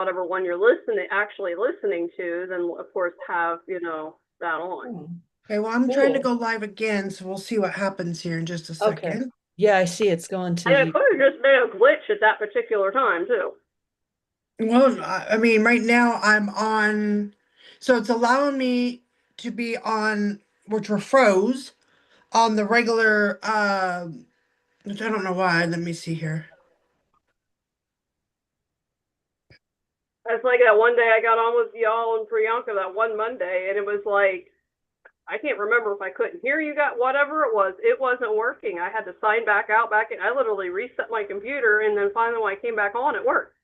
whatever one you're listening, actually listening to, then of course have, that on. Oh, Okay, well, I'm trying to cool. go live again, so we'll see what happens here in just a Okay. second. Yeah, I see it's going to And it you. could have just been a glitch at that particular time too. Well, I mean, right now I'm on, so it's allowing me to be on, which were froze on the regular, which I don't know why. Let me see here. It's like that one day I got on with y'all and Priyanka that one Monday, and it was like, I can't remember if I couldn't hear you, got whatever it was. It wasn't working. I had to sign back out, back in. I literally reset my computer, and then finally when I came back on, it worked.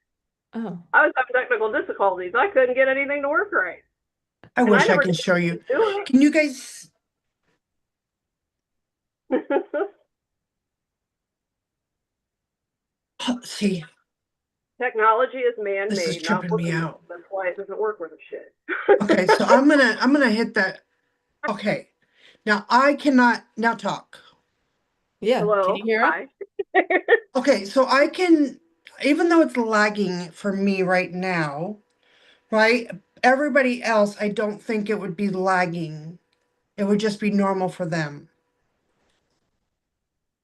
Oh, I was having technical difficulties. I couldn't get anything to work right, I and I wish I never can did show you. do Can you guys, it. see, Technology is this is man-made, not tripping me woman-made. out. That's why it doesn't work with a shit. Okay, so I'm gonna hit that. Okay, now I cannot now talk. yeah. Can Hello, you hear us? hi. Okay, so I can, even though it's lagging for me right now, right? Everybody else, I don't think it would be lagging. It would just be normal for them.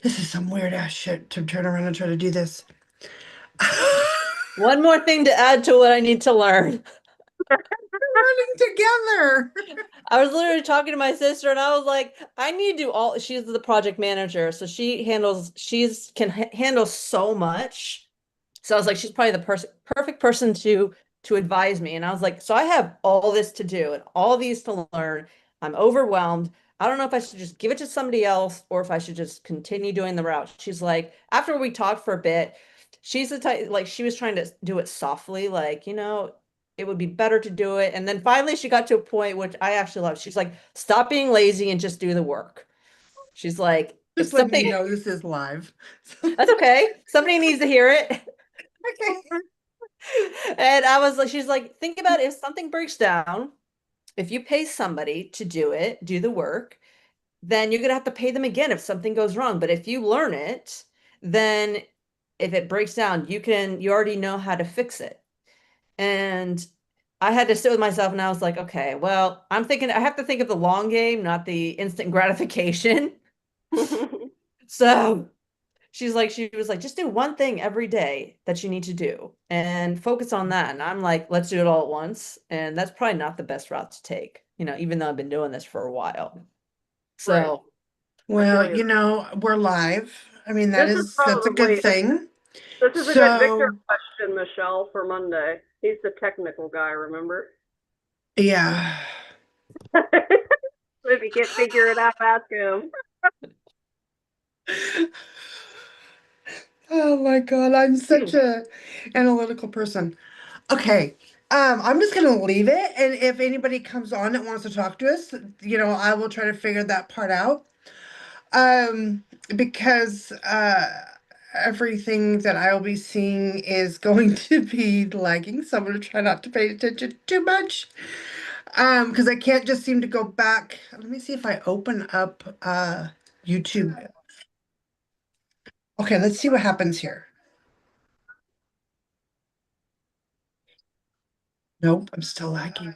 This is some weird ass shit to turn around and try to do this. One more thing to add to what I need to learn. Running together. I was literally talking to my sister and I was like, I need to do all, she's the project manager, so she's can handle so much. So I was like, she's probably the perfect person to advise me. And I was like, so I have all this to do and all these to learn. I'm overwhelmed. I don't know if I should just give it to somebody else or if I should just continue doing the route. She's like, after we talked for a bit, she's the type, like she was trying to do it softly, like, it would be better to do it. And then finally she got to a point which I actually love. She's like, stop being lazy and just do the work. She's like, if Just letting you something, know this is live. that's okay. Somebody needs to hear it. Okay. And I was like, she's like, think about it, if something breaks down, if you pay somebody to do it, do the work, then you're gonna have to pay them again if something goes wrong. But if you learn it, then if it breaks down, you already know how to fix it. And I had to sit with myself and I was like, okay, well, I have to think of the long game, not the instant gratification. So she was like, just do one thing every day that you need to do and focus on that. And I'm like, let's do it all at once. And that's probably not the best route to take, even though I've been doing this for a while. Right. So, I feel Well, you. we're live. I mean, This is that's a good probably thing. this is a good Victor So, question, Michelle, for Monday. He's the technical guy, remember? yeah. If you can't figure it out, ask him. Oh my God, I'm such a analytical person. Okay. I'm just gonna leave it, and if anybody comes on that wants to talk to us, I will try to figure that part out. Because everything that I'll be seeing is going to be lagging, so I'm gonna try not to pay attention too much. Because I can't just seem to go back. Let me see if I open up YouTube. Okay, let's see what happens here. Nope, I'm still lagging.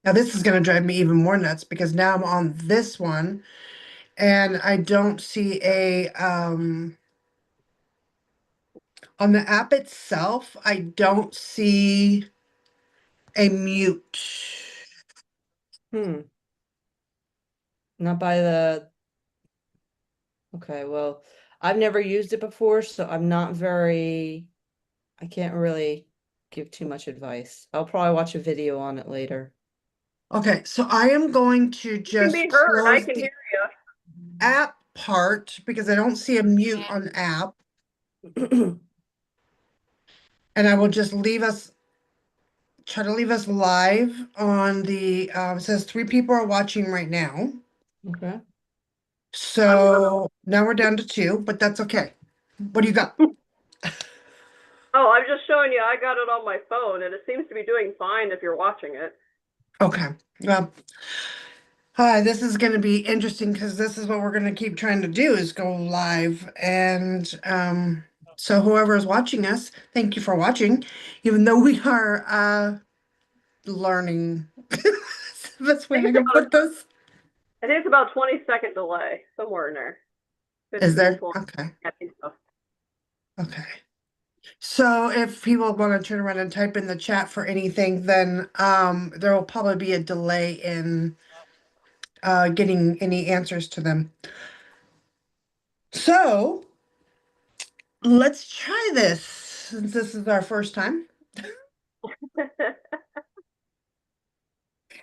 Now this is gonna drive me even more nuts because now I'm on this one and I don't see a on the app itself, I don't see a mute. hmm, not by the, okay, well, I've never used it before, so I can't really give too much advice. I'll probably watch a video on it later. Okay, so I am going to You can just be heard. I close can hear the you. app part because I don't see a mute on the app, and I will just try to leave us live on the, it says 3 people are watching right now. Okay. So now we're down to 2, but that's okay. What do you got? Oh, I'm just showing you. I got it on my phone, and it seems to be doing fine if you're watching it. Okay, well, Hi, this is going to be interesting because this is what we're going to keep trying to do is go live. And so whoever is watching us, thank you for watching, even though we are learning. That's where I can put this. I think it's about 20-second delay, somewhere in there. Is 15, there? 20, Okay. I think so. Okay. So if people want to turn around and type in the chat for anything, then there will probably be a delay in getting any answers to them. So let's try this since this is our first time.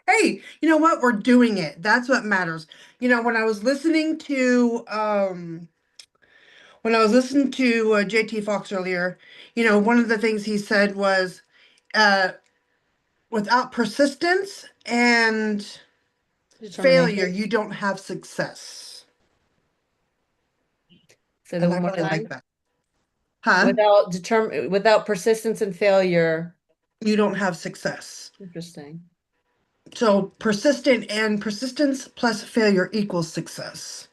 Hey, you know what? We're doing it. That's what matters. You know, when I was listening to JT Fox earlier, you know, one of the things he said was uh without persistence and failure, Determination. you don't have success. Say that And I one more really like time. that. Huh? Without persistence and failure. You don't have success. Interesting. So persistence plus failure equals success.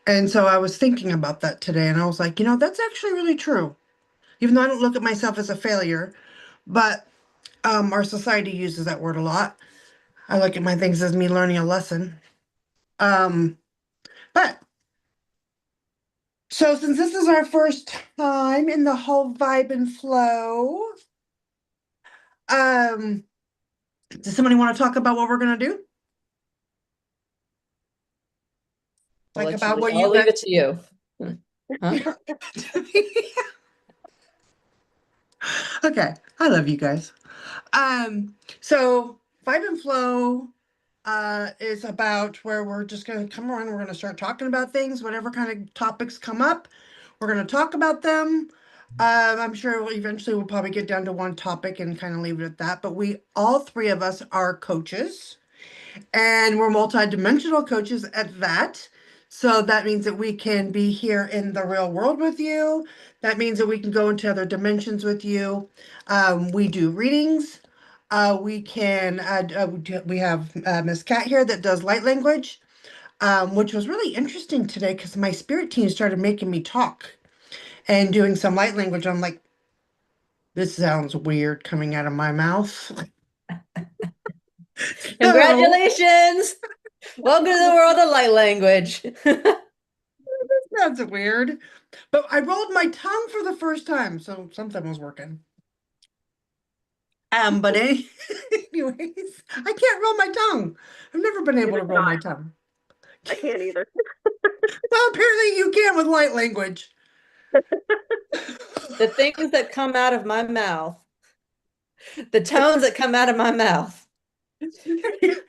And so I was thinking about that today and I was like, you know, that's actually really true. Even though I don't look at myself as a failure, but our society uses that word a lot. I look at my things as me learning a lesson. Um, but so since this is our first time in the whole vibe and flow, um, does somebody want to talk about what we're gonna do? Like about what I'll you leave guys. it to you. Huh? Okay, I love you guys. So Vibe and Flow is about where we're just gonna come around, we're gonna start talking about things, whatever kind of topics come up, we're gonna talk about them. I'm sure eventually we'll probably get down to one topic and kind of leave it at that, but we all three of us are coaches. And we're multidimensional coaches at that. So that means that we can be here in the real world with you. That means that we can go into other dimensions with you. We do readings. We have Miss Cat here that does light language, which was really interesting today because my spirit team started making me talk and doing some light language. I'm like, this sounds weird coming out of my mouth. So, Congratulations! Welcome to the world of light language. that's weird. But I rolled my tongue for the first time, so something was working. But anyways, I can't roll my tongue. I've never been able Neither to can roll my I. tongue. I can't either. Well, apparently you can with light language. The things that come out of my mouth, the tones that come out of my mouth.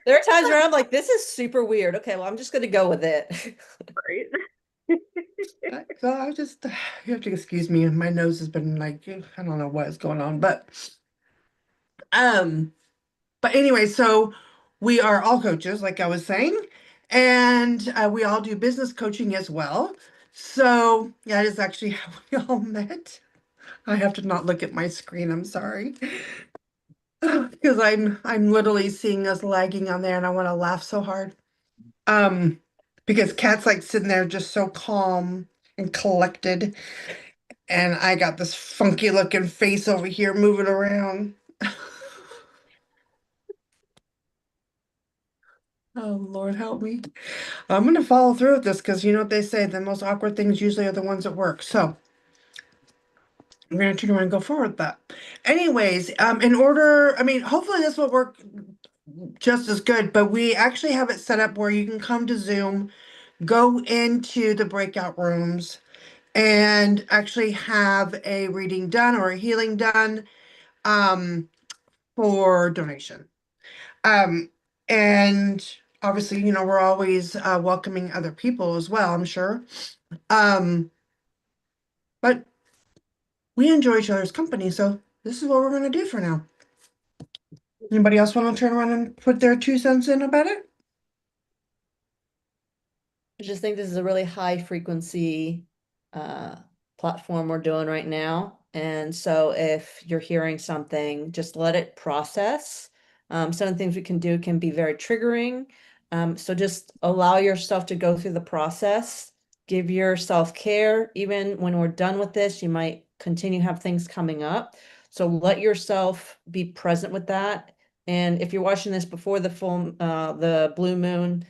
There are times where I'm like, this is super weird. Okay, well, I'm just going to go with it. Right? So I just, you have to excuse me. My nose has been like, I don't know what is going on, um, but anyway, so we are all coaches, like I was saying, and we all do business coaching as well. So that is actually how we all met. I have to not look at my screen. I'm sorry. Because I'm literally seeing us lagging on there and I want to laugh so hard. Um, because Kat's like sitting there just so calm and collected, and I got this funky looking face over here moving around. Oh Lord help me. I'm gonna follow through with this because you know what they say, the most awkward things usually are the ones that work. So I'm gonna turn around and go forward with that. Anyways, in order, I mean, hopefully this will work just as good, but we actually have it set up where you can come to Zoom, go into the breakout rooms, and actually have a reading done or a healing done for donation. Um, and obviously, you know, we're always welcoming other people as well, I'm sure. Um, but we enjoy each other's company, so this is what we're going to do for now. Anybody else want to turn around and put their 2 cents in about it? I just think this is a really high frequency platform we're doing right now. And so if you're hearing something, just let it process. Some of the things we can do can be very triggering. So just allow yourself to go through the process, give yourself care. Even when we're done with this, you might continue to have things coming up. So let yourself be present with that. And if you're watching this before the blue moon,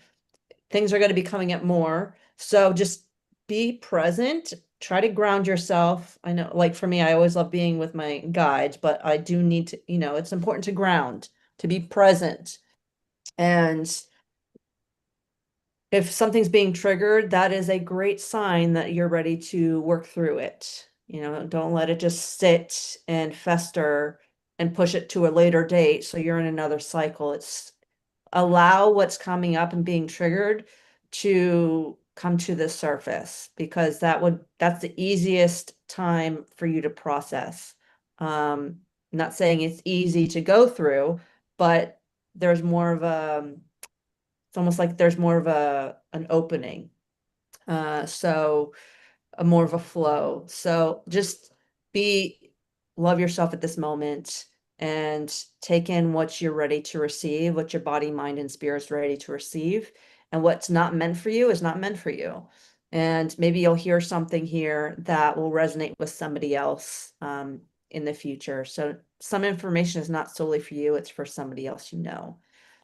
things are going to be coming up more. So just be present, try to ground yourself. I know, like for me, I always love being with my guides, but I do need to, it's important to ground, to be present. And if something's being triggered, that is a great sign that you're ready to work through it. Don't let it just sit and fester and push it to a later date. So you're in another cycle. It's allow what's coming up and being triggered to come to the surface, because that's the easiest time for you to process. Not saying it's easy to go through, but there's more of it's almost like there's more of an opening. So a more of a flow. So just love yourself at this moment and take in what you're ready to receive, what your body, mind, and spirit's ready to receive. And what's not meant for you is not meant for you. And maybe you'll hear something here that will resonate with somebody else in the future. So some information is not solely for you, it's for somebody else.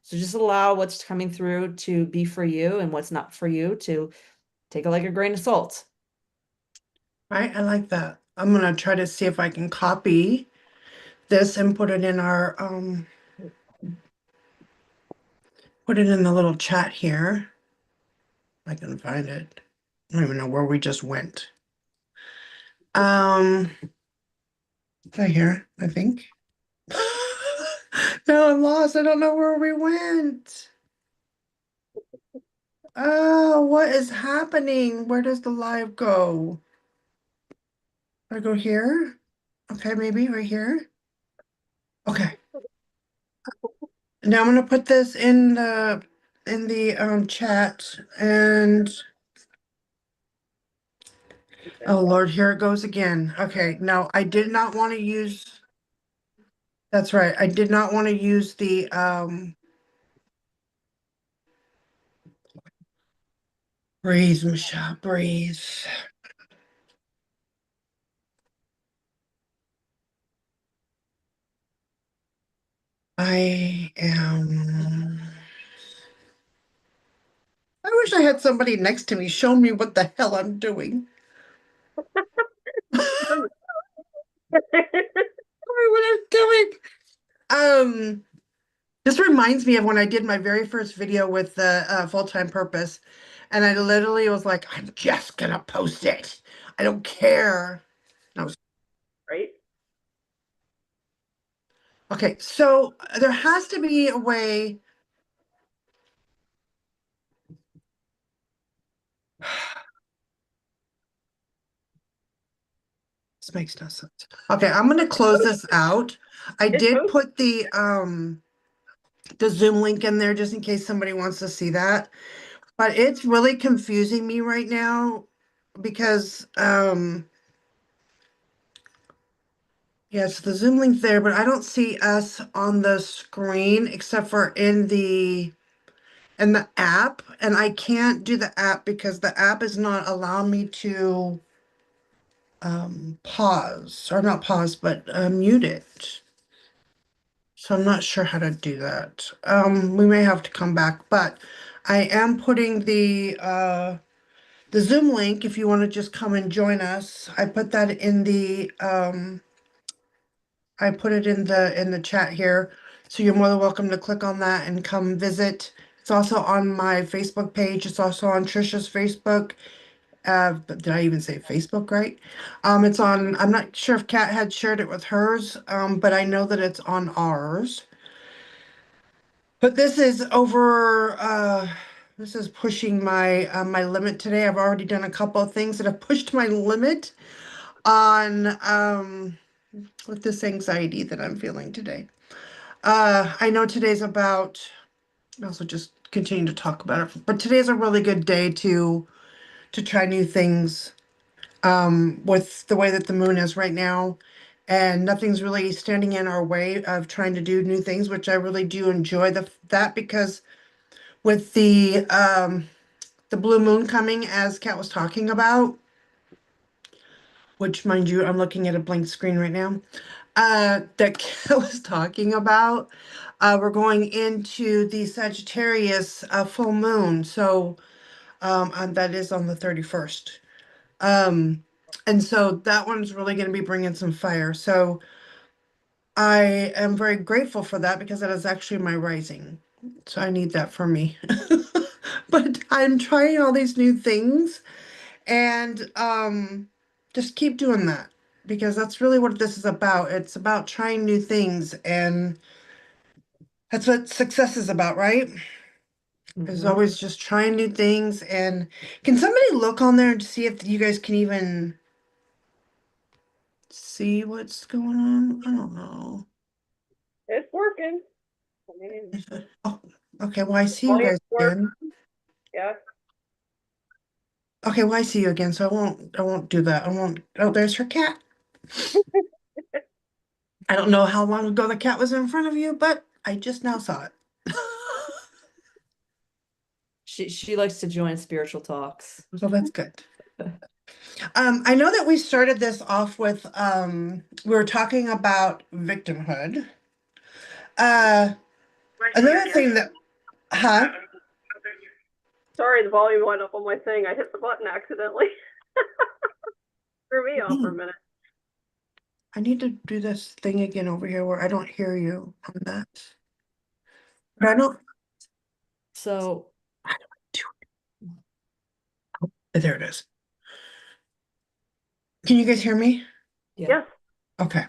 So just allow what's coming through to be for you, and what's not for you to take it like a grain of salt. Right, I like that. I'm gonna try to see if I can copy this and put it in our put it in the little chat here. I can find it. I don't even know where we just went. Right here, I think. No, I'm lost. I don't know where we went. Oh, what is happening? Where does the live go? I go here? Okay, maybe right here. Okay. Now I'm gonna put this in the chat, and oh Lord, here it goes again. Okay, no, I did not want to use, that's right. I did not want to use the breathe, Michelle, breathe. I wish I had somebody next to me showing me what the hell I'm doing. What I'm doing. This reminds me of when I did my very first video with the full-time purpose, and I literally was like, I'm just gonna post it. I don't care. No. Right? Okay, so there has to be a way. This makes no sense. Okay, I'm gonna close this out. I did put the Zoom link in there just in case somebody wants to see that. But it's really confusing me right now because yes, the Zoom link there, but I don't see us on the screen except for in the app, and I can't do the app because the app is not allowing me to pause, or not pause, but mute it. So I'm not sure how to do that. We may have to come back, but I am putting the Zoom link if you want to just come and join us. I put that in the I put it in the chat here. So you're more than welcome to click on that and come visit. It's also on my Facebook page. It's also on Trisha's Facebook. But did I even say Facebook right? It's on, I'm not sure if Kat had shared it with hers, but I know that it's on ours. But this is this is pushing my my limit today. I've already done a couple of things that have pushed my limit on with this anxiety that I'm feeling today. I know today's about, I'll also just continue to talk about it, but today's a really good day to try new things with the way that the moon is right now. And nothing's really standing in our way of trying to do new things, which I really do enjoy that because with the blue moon coming, as Kat was talking about, which mind you, I'm looking at a blank screen right now. That Kat was talking about. We're going into the Sagittarius full moon, so and that is on the 31st. And so that one's really going to be bringing some fire. So I am very grateful for that because that is actually my rising. So I need that for me. But I'm trying all these new things and just keep doing that because that's really what this is about. It's about trying new things and that's what success is about, right? Is Mhm. always just trying new things. And can somebody look on there and see if you guys can even see what's going on? I don't know. It's working. I mean, Oh, okay. Well, I see you volume guys work. again. Yeah. Okay, well, I see you again, so I won't do that. I won't. Oh, there's her cat. I don't know how long ago the cat was in front of you, but I just now saw it. She likes to join spiritual talks. So that's good. I know that we started this off with we were talking about victimhood. Uh, another thing that, huh? Sorry, the volume went up on my thing. I hit the button accidentally. Threw me off for a minute. I need to do this thing again over here where I don't hear you on that. But I don't. So I don't do it. There it is. Can you guys hear me? yeah. Yes. Okay.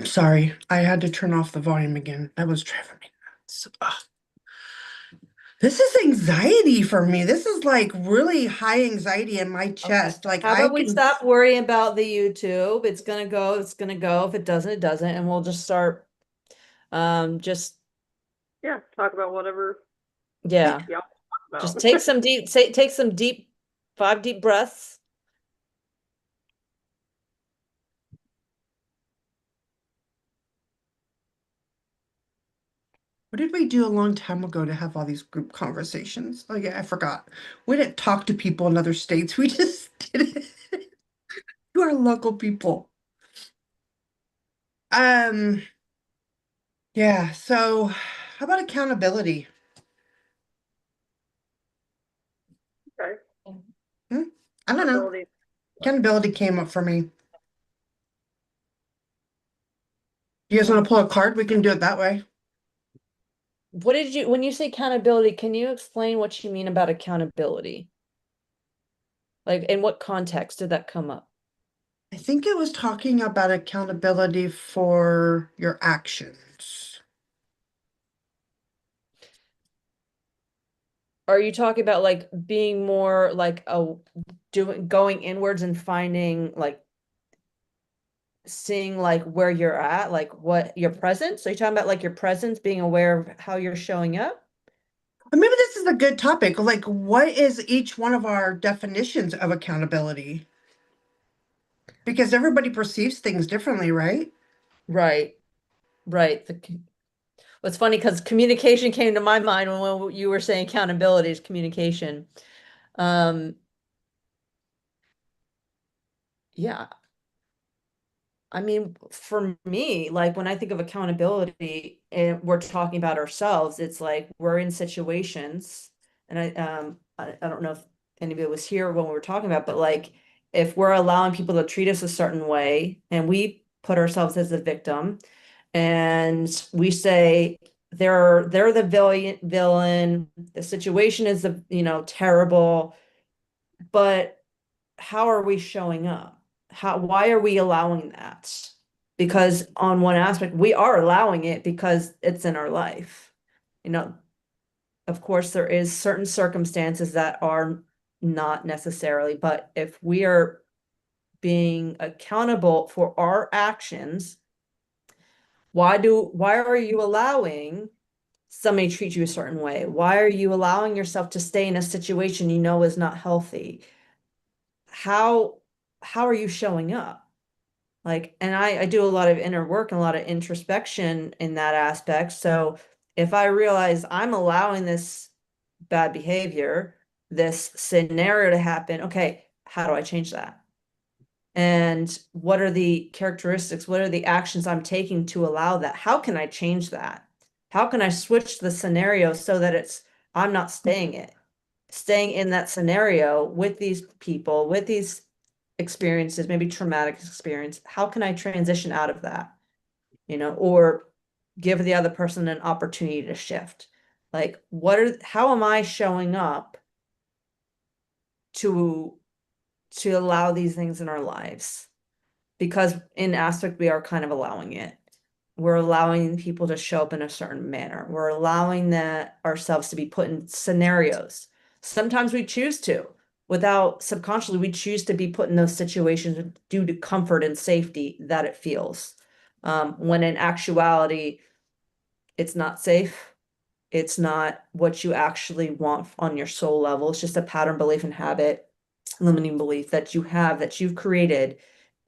Sorry, I had to turn off the volume again. That was driving me nuts. Ugh. This is anxiety for me. This is like really high anxiety in my Okay. chest. Like How I about we can, stop worrying about the YouTube? It's gonna go, it's gonna go. If it doesn't, it doesn't, and we'll just start just Yeah. Talk about whatever yeah. y'all talk Just about. take some deep 5 deep breaths. what did we do a long time ago to have all these group conversations? Oh yeah, I forgot. We didn't talk to people in other states. We just did it to our local people. Um, yeah, so how about accountability? Okay. Hmm? I don't know. Ability. Accountability came up for me. You guys want to pull a card? We can do it that way. What did you, when you say accountability, can you explain what you mean about accountability? Like, in what context did that come up? I think it was talking about accountability for your actions. Are you talking about like being more like a doing going inwards and finding like seeing like where you're at, like what your presence? Are you talking about like your presence, being aware of how you're showing up? Or maybe this is a good topic. Like, what is each one of our definitions of accountability? Because everybody perceives things differently, right? Right, right. What's funny because communication came to my mind when you were saying accountability is communication. Um, yeah, I mean, for me, like when I think of accountability and we're talking about ourselves, it's like we're in situations, and I don't know if anybody was here when we were talking about, but like if we're allowing people to treat us a certain way and we put ourselves as a victim and we say they're the villain, the situation is terrible, but how are we showing up? Why are we allowing that? Because on one aspect, we are allowing it because it's in our life. You know, of course, there is certain circumstances that are not necessarily, but if we are being accountable for our actions, why are you allowing somebody to treat you a certain way? Why are you allowing yourself to stay in a situation you know is not healthy? How how are you showing up? Like, and I do a lot of inner work and a lot of introspection in that aspect. So if I realize I'm allowing this bad behavior, this scenario to happen, okay, how do I change that? And what are the characteristics? What are the actions I'm taking to allow that? How can I change that? How can I switch the scenario so that I'm not staying in that scenario with these people, with these experiences, maybe traumatic experience? How can I transition out of that? Or give the other person an opportunity to shift. Like, how am I showing up to allow these things in our lives? Because in aspect, we are kind of allowing it. We're allowing people to show up in a certain manner. We're allowing that ourselves to be put in scenarios. Sometimes we choose to, without subconsciously, we choose to be put in those situations due to comfort and safety that it feels. When in actuality, it's not safe. It's not what you actually want on your soul level. It's just a pattern, belief, and habit, limiting belief that you've created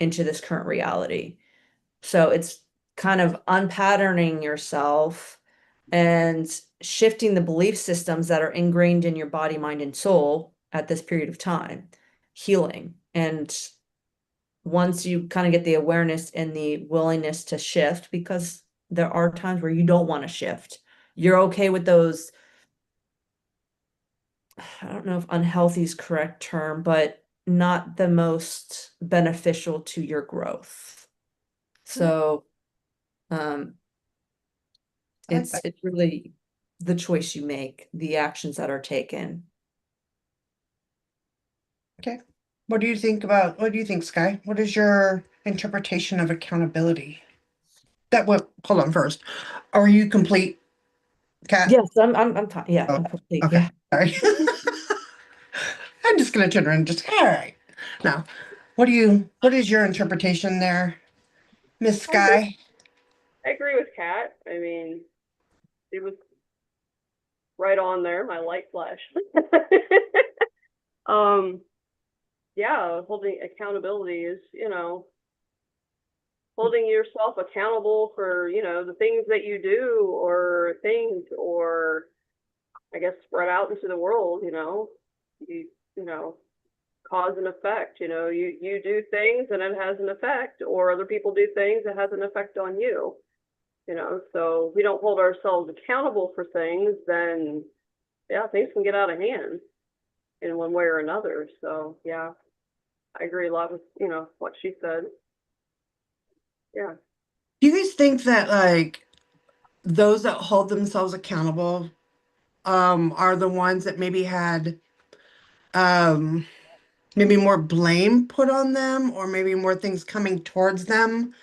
into this current reality. So it's kind of unpatterning yourself and shifting the belief systems that are ingrained in your body, mind, and soul at this period of time, healing. And once you kind of get the awareness and the willingness to shift, because there are times where you don't want to shift, you're okay with those. I don't know if unhealthy is correct term, but not the most beneficial to your growth. So um I like that. it's really the choice you make, the actions that are taken. Okay. What do you think, Sky? What is your interpretation of accountability? Hold on first. Are you complete, Kat? Yes, I'm yeah, Oh, I'm complete. okay. Yeah. Sorry. I'm just gonna turn around and just, all right. Now, what is your interpretation there, Miss Sky? I agree with Kat. I mean, it was right on there. My light flashed. um, yeah, holding accountability is, holding yourself accountable for, the things that you do or things or I guess spread out into the world, you know, cause and effect, you do things and it has an effect or other people do things that has an effect on you, so if we don't hold ourselves accountable for things, then yeah, things can get out of hand in one way or another. So yeah, I agree a lot with, what she said. Yeah. Do you guys think that like those that hold themselves accountable are the ones that maybe had um maybe more blame put on them or maybe more things coming towards them?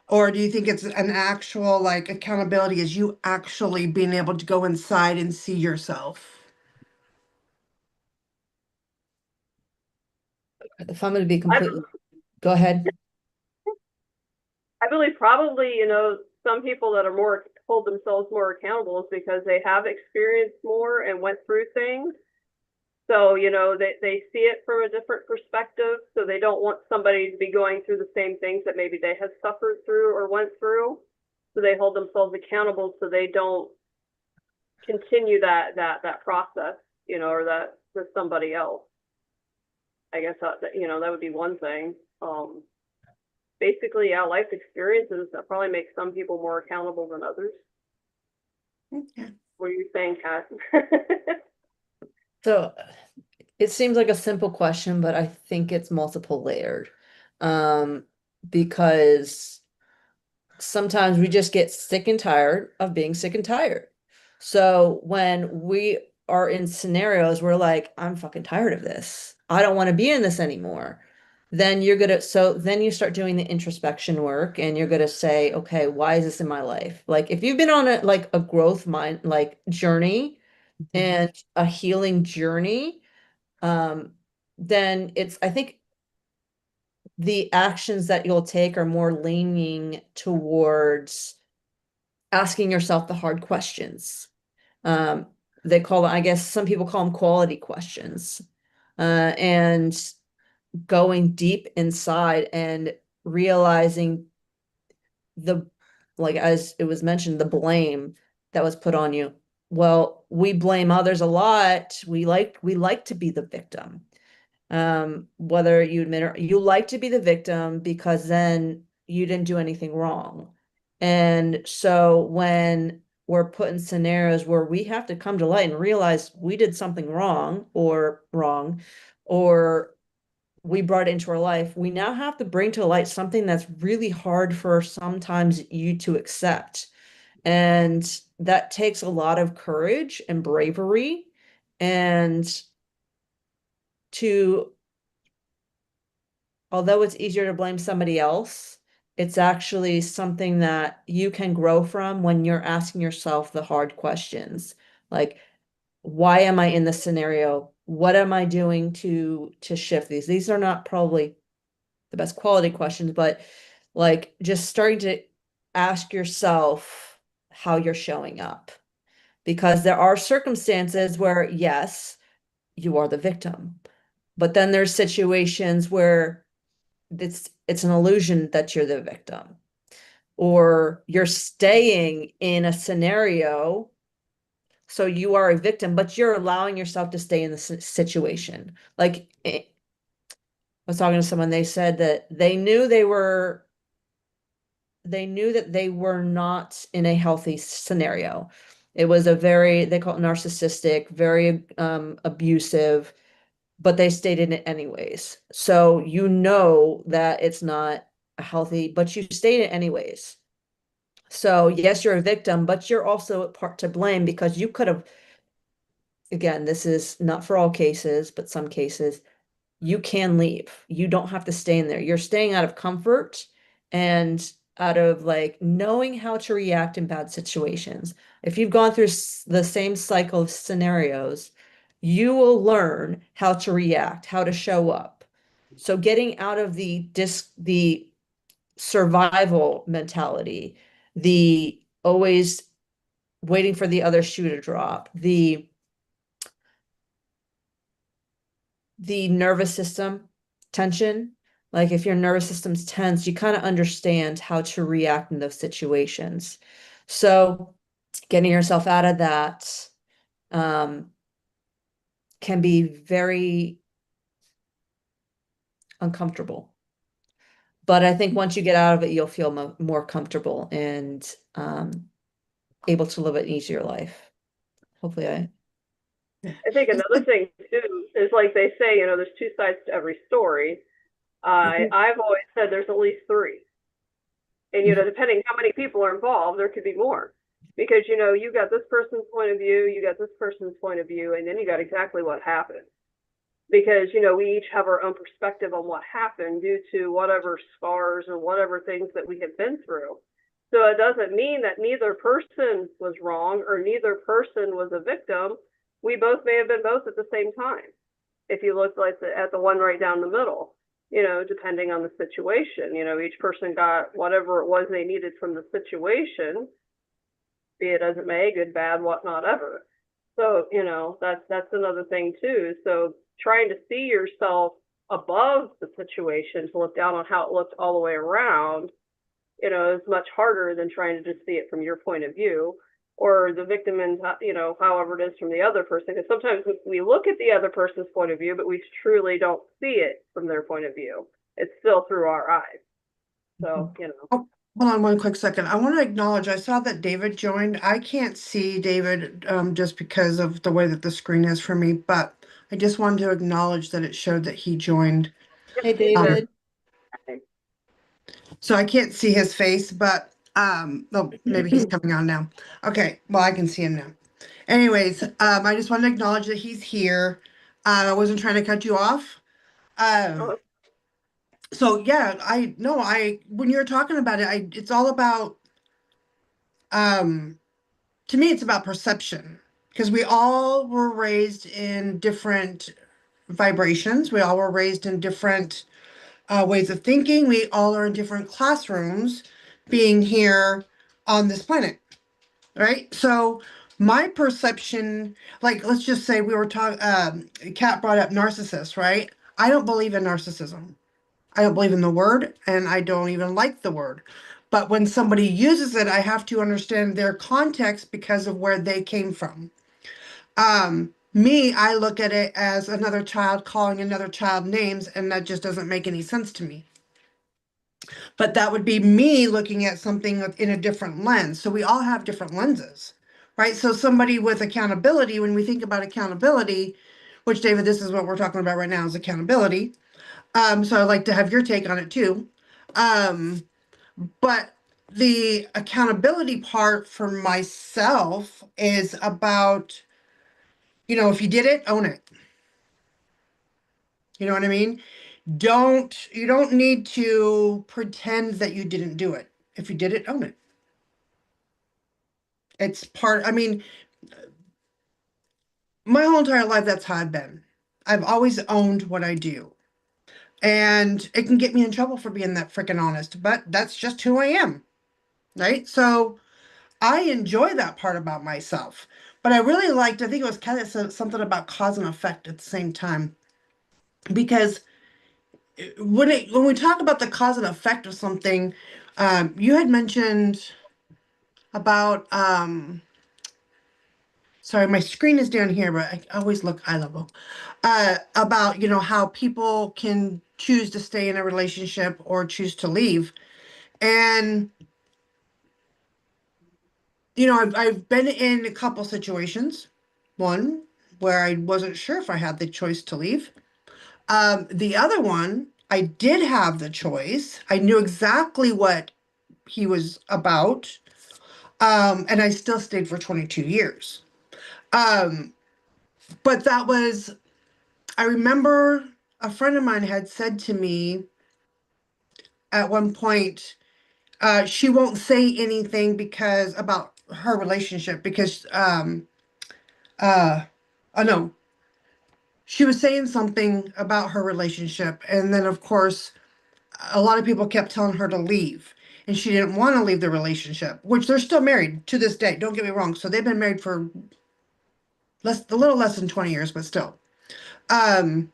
Or do you think it's an actual like accountability is you actually being able to go inside and see yourself? If I'm going to be I, completely, go ahead. I believe probably, some people that are more hold themselves more accountable is because they have experienced more and went through things. So, they see it from a different perspective. So they don't want somebody to be going through the same things that maybe they have suffered through or went through. So they hold themselves accountable so they don't continue that process, or that with somebody else. I guess that would be one thing. Basically, yeah, life experiences that probably make some people more accountable than others. Okay. What are you saying, Kat? So it seems like a simple question, but I think it's multiple layered. Because sometimes we just get sick and tired of being sick and tired. So when we are in scenarios where like, I'm fucking tired of this. I don't want to be in this anymore. Then then you start doing the introspection work and you're gonna say, okay, why is this in my life? Like if you've been on a growth mind like journey and a healing journey, um, then I think the actions that you'll take are more leaning towards asking yourself the hard questions. Um, I guess some people call them quality questions. And going deep inside and realizing like as it was mentioned, the blame that was put on you. Well, we blame others a lot. We like to be the victim. Whether you admit or you like to be the victim because then you didn't do anything wrong. And so when we're put in scenarios where we have to come to light and realize we did something wrong, or we brought it into our life, we now have to bring to light something that's really hard for sometimes you to accept. And that takes a lot of courage and bravery and to, although it's easier to blame somebody else, it's actually something that you can grow from when you're asking yourself the hard questions. Like, why am I in this scenario? What am I doing to shift these? These are not probably the best quality questions, but like just starting to ask yourself how you're showing up. Because there are circumstances where, yes, you are the victim, but then there's situations where it's an illusion that you're the victim, or you're staying in a scenario so you are a victim, but you're allowing yourself to stay in the situation. Like I was talking to someone, they said that they knew that they were not in a healthy scenario. It was a very, they call it narcissistic, very abusive, but they stayed in it anyways. So you know that it's not healthy, but you stayed in it anyways. So yes, you're a victim, but you're also a part to blame because you could have, again, this is not for all cases, but some cases, you can leave. You don't have to stay in there. You're staying out of comfort and out of like knowing how to react in bad situations. If you've gone through the same cycle of scenarios, you will learn how to react, how to show up. So getting out of the survival mentality, the always waiting for the other shoe to drop, the nervous system tension. Like if your nervous system's tense, you kind of understand how to react in those situations. So getting yourself out of that can be very uncomfortable. But I think once you get out of it, you'll feel more comfortable and able to live an easier life. Hopefully I think another thing too is like they say, there's two sides to every story. I've always said there's at least three. And, depending how many people are involved, there could be more. Because, you got this person's point of view, you got this person's point of view, and then you got exactly what happened. Because, we each have our own perspective on what happened due to whatever scars and whatever things that we have been through. So it doesn't mean that neither person was wrong or neither person was a victim. We both may have been both at the same time. If you look like at the one right down the middle, depending on the situation, each person got whatever it was they needed from the situation, be it as it may, good, bad, whatnot, ever. So, that's another thing too. So trying to see yourself above the situation to look down on how it looked all the way around, is much harder than trying to just see it from your point of view or the victim and, however it is from the other person. Because sometimes we look at the other person's point of view, but we truly don't see it from their point of view. It's still through our eyes. So, Oh, hold on one quick second. I want to acknowledge, I saw that David joined. I can't see David just because of the way that the screen is for me, but I just wanted to acknowledge that it showed that he joined. Hey, David. So I can't see his face, but oh, maybe he's coming on now. Okay, well, I can see him now. Anyways, I just wanted to acknowledge that he's here. I wasn't trying to cut you off. So yeah, when you're talking about it, it's all about, to me, it's about perception because we all were raised in different vibrations. We all were raised in different ways of thinking. We all are in different classrooms being here on this planet, right? So my perception, like, let's just say we were talking, Kat brought up narcissist, right? I don't believe in narcissism. I don't believe in the word, and I don't even like the word. But when somebody uses it, I have to understand their context because of where they came from. Me, I look at it as another child calling another child names, and that just doesn't make any sense to me. But that would be me looking at something in a different lens. So we all have different lenses, right? So somebody with accountability, when we think about accountability, which David, this is what we're talking about right now is accountability. So I'd like to have your take on it too. Um, but the accountability part for myself is about, if you did it, own it. You know what I mean? You don't need to pretend that you didn't do it. If you did it, own it. It's part, I mean, my whole entire life, that's how I've been. I've always owned what I do. And it can get me in trouble for being that freaking honest, but that's just who I am. Right? So I enjoy that part about myself. But I really liked, I think it was Kelly that said something about cause and effect at the same time. Because when we talk about the cause and effect of something, you had mentioned about sorry, my screen is down here, but I always look eye level. About, how people can choose to stay in a relationship or choose to leave. And, I've been in a couple situations. One where I wasn't sure if I had the choice to leave. The other one, I did have the choice. I knew exactly what he was about. And I still stayed for 22 years. Um, but I remember a friend of mine had said to me at one point, she won't say anything because about her relationship because, oh no, she was saying something about her relationship. And then, of course, a lot of people kept telling her to leave. And she didn't want to leave the relationship, which they're still married to this day. Don't get me wrong. So they've been married for a little less than 20 years, but still. Um,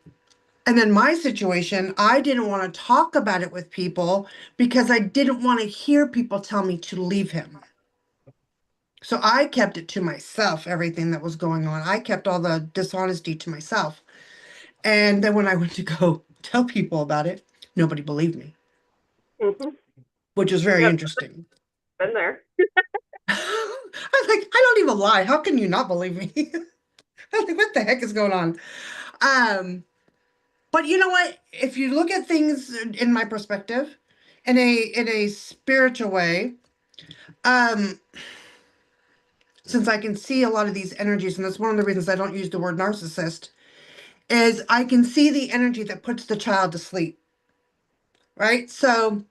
And then my situation, I didn't want to talk about it with people because I didn't want to hear people tell me to leave him. So I kept it to myself, everything that was going on. I kept all the dishonesty to myself. And then when I went to go tell people about it, nobody believed me, Mhm. which was very Yep, interesting. been there. I was like, I don't even lie. How can you not believe me? I'm like, what the heck is going on? Um, But you know what? If you look at things in my perspective, in a spiritual way, um, since I can see a lot of these energies, and that's one of the reasons I don't use the word narcissist, is I can see the energy that puts the child to sleep, right? So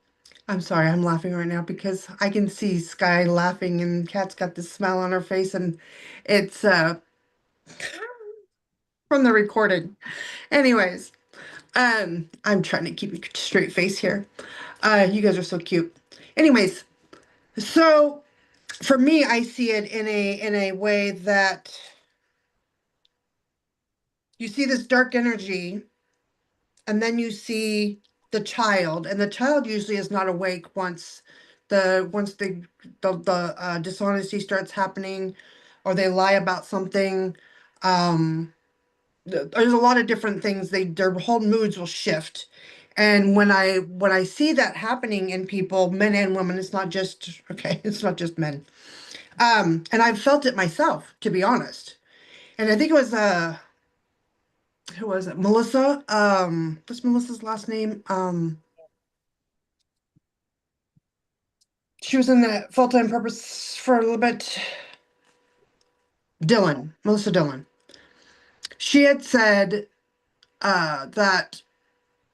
I'm sorry, I'm laughing right now because I can see Sky laughing and Kat's got this smile on her face, and it's from the recording. Anyways, I'm trying to keep a straight face here. You guys are so cute. Anyways, so for me, I see it in a way that you see this dark energy, and then you see the child, and the child usually is not awake once the dishonesty starts happening, or they lie about something. Um, there's a lot of different things. Their whole moods will shift. And when I see that happening in people, men and women, it's not just okay, it's not just men. And I've felt it myself, to be honest. And I think it was who was it? Melissa. What's Melissa's last name? She was in the Full Time Purpose for a little bit. Dylan, Melissa Dillon. She had said that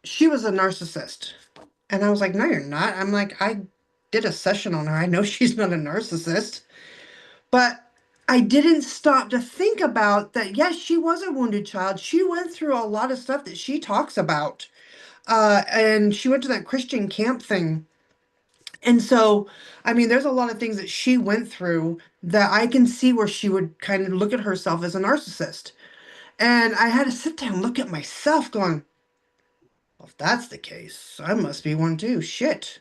she was a narcissist. And I was like, no, you're not. I'm like, I did a session on her. I know she's not a narcissist. But I didn't stop to think about that. Yes, she was a wounded child. She went through a lot of stuff that she talks about. And she went to that Christian camp thing. And so, I mean, there's a lot of things that she went through that I can see where she would kind of look at herself as a narcissist. And I had to sit down and look at myself going, well, if that's the case, I must be one too. Shit.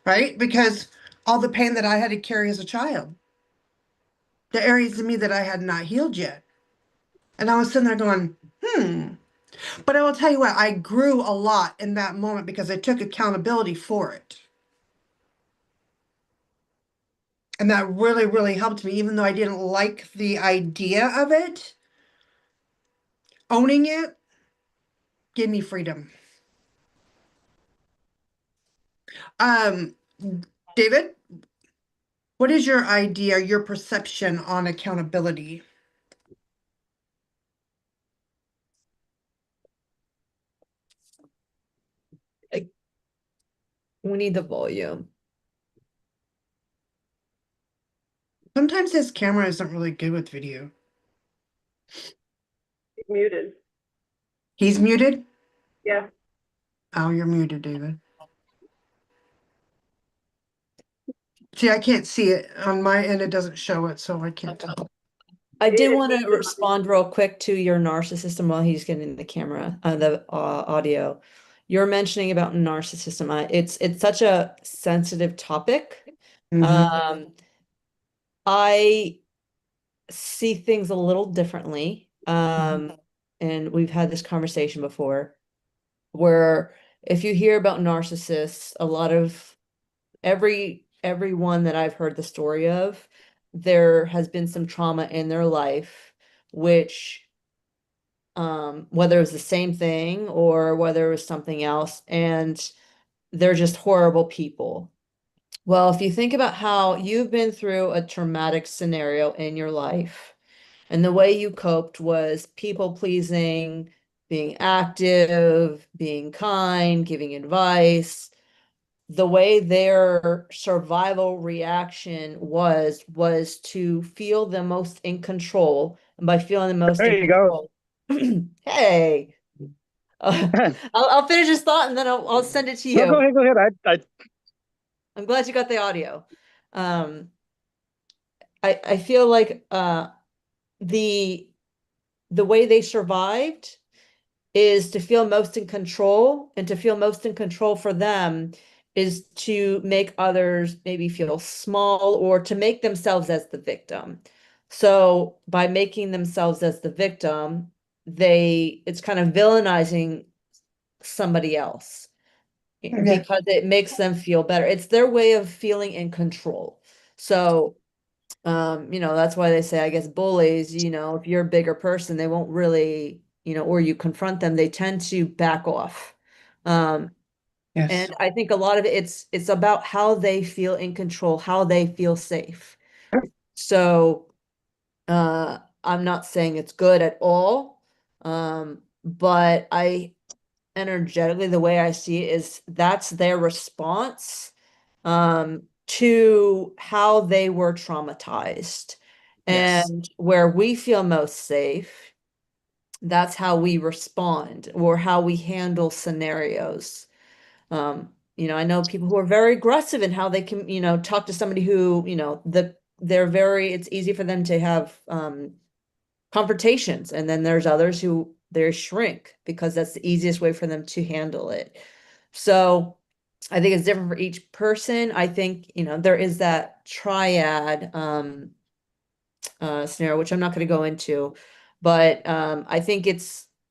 right? Because all the pain that I had to carry as a child, the areas of me that I had not healed yet. And I was sitting there going, hmm. But I will tell you what, I grew a lot in that moment because I took accountability for it. And that really, really helped me, even though I didn't like the idea of it. Owning it gave me freedom. Um, David, what is your idea, your perception on accountability? We need the volume. Sometimes his camera isn't really good with video. He's muted. He's muted? Yeah. Oh, you're muted, David. See, I can't see it. On my end, it doesn't show it, so I can't tell. I did want to respond real quick to your narcissism while he's getting the camera, the audio. You're mentioning about narcissism. It's such a sensitive topic. Mhm. I see things a little differently. And we've had this conversation before, where if you hear about narcissists, a lot of everyone that I've heard the story of, there has been some trauma in their life, which whether it was the same thing or whether it was something else, and they're just horrible people. Well, if you think about how you've been through a traumatic scenario in your life, and the way you coped was people pleasing, being active, being kind, giving advice, the way their survival reaction was to feel the most in control. And by feeling the most There in you go. control, hey, I'll finish this thought and then I'll send it to No, you. go ahead. I'm glad you got the audio. Um, I feel like the the way they survived is to feel most in control, and to feel most in control for them is to make others maybe feel small or to make themselves as the victim. So by making themselves as the victim, it's kind of villainizing somebody else Yeah. because it makes them feel better. It's their way of feeling in control. So that's why they say, I guess, bullies, if you're a bigger person, they won't really, or you confront them, they tend to back off. Um, Yes. and I think a lot of it's about how they feel in control, how they feel safe. So, I'm not saying it's good at all. But energetically, the way I see it is that's their response to how they were traumatized. Yes. And where we feel most safe, that's how we respond or how we handle scenarios. I know people who are very aggressive in how they can, talk to somebody who, it's easy for them to have confrontations. And then there's others who they shrink because that's the easiest way for them to handle it. So I think it's different for each person. I think, there is that triad scenario, which I'm not going to go into, but I think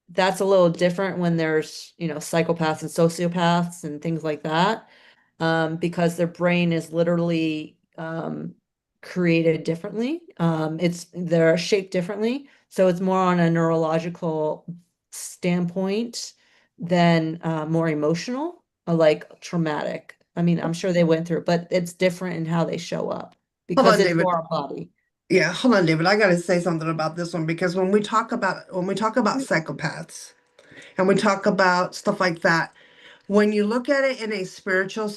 that's a little different when there's, psychopaths and sociopaths and things like that, because their brain is literally created differently. They're shaped differently. So it's more on a neurological standpoint than more emotional, like traumatic. I mean, I'm sure they went through it, but it's different in how they show up Hold because on, it's David. more our body. Yeah, hold on, David. I gotta say something about this one because when we talk about psychopaths and we talk about stuff like that, when you look at it in a spiritual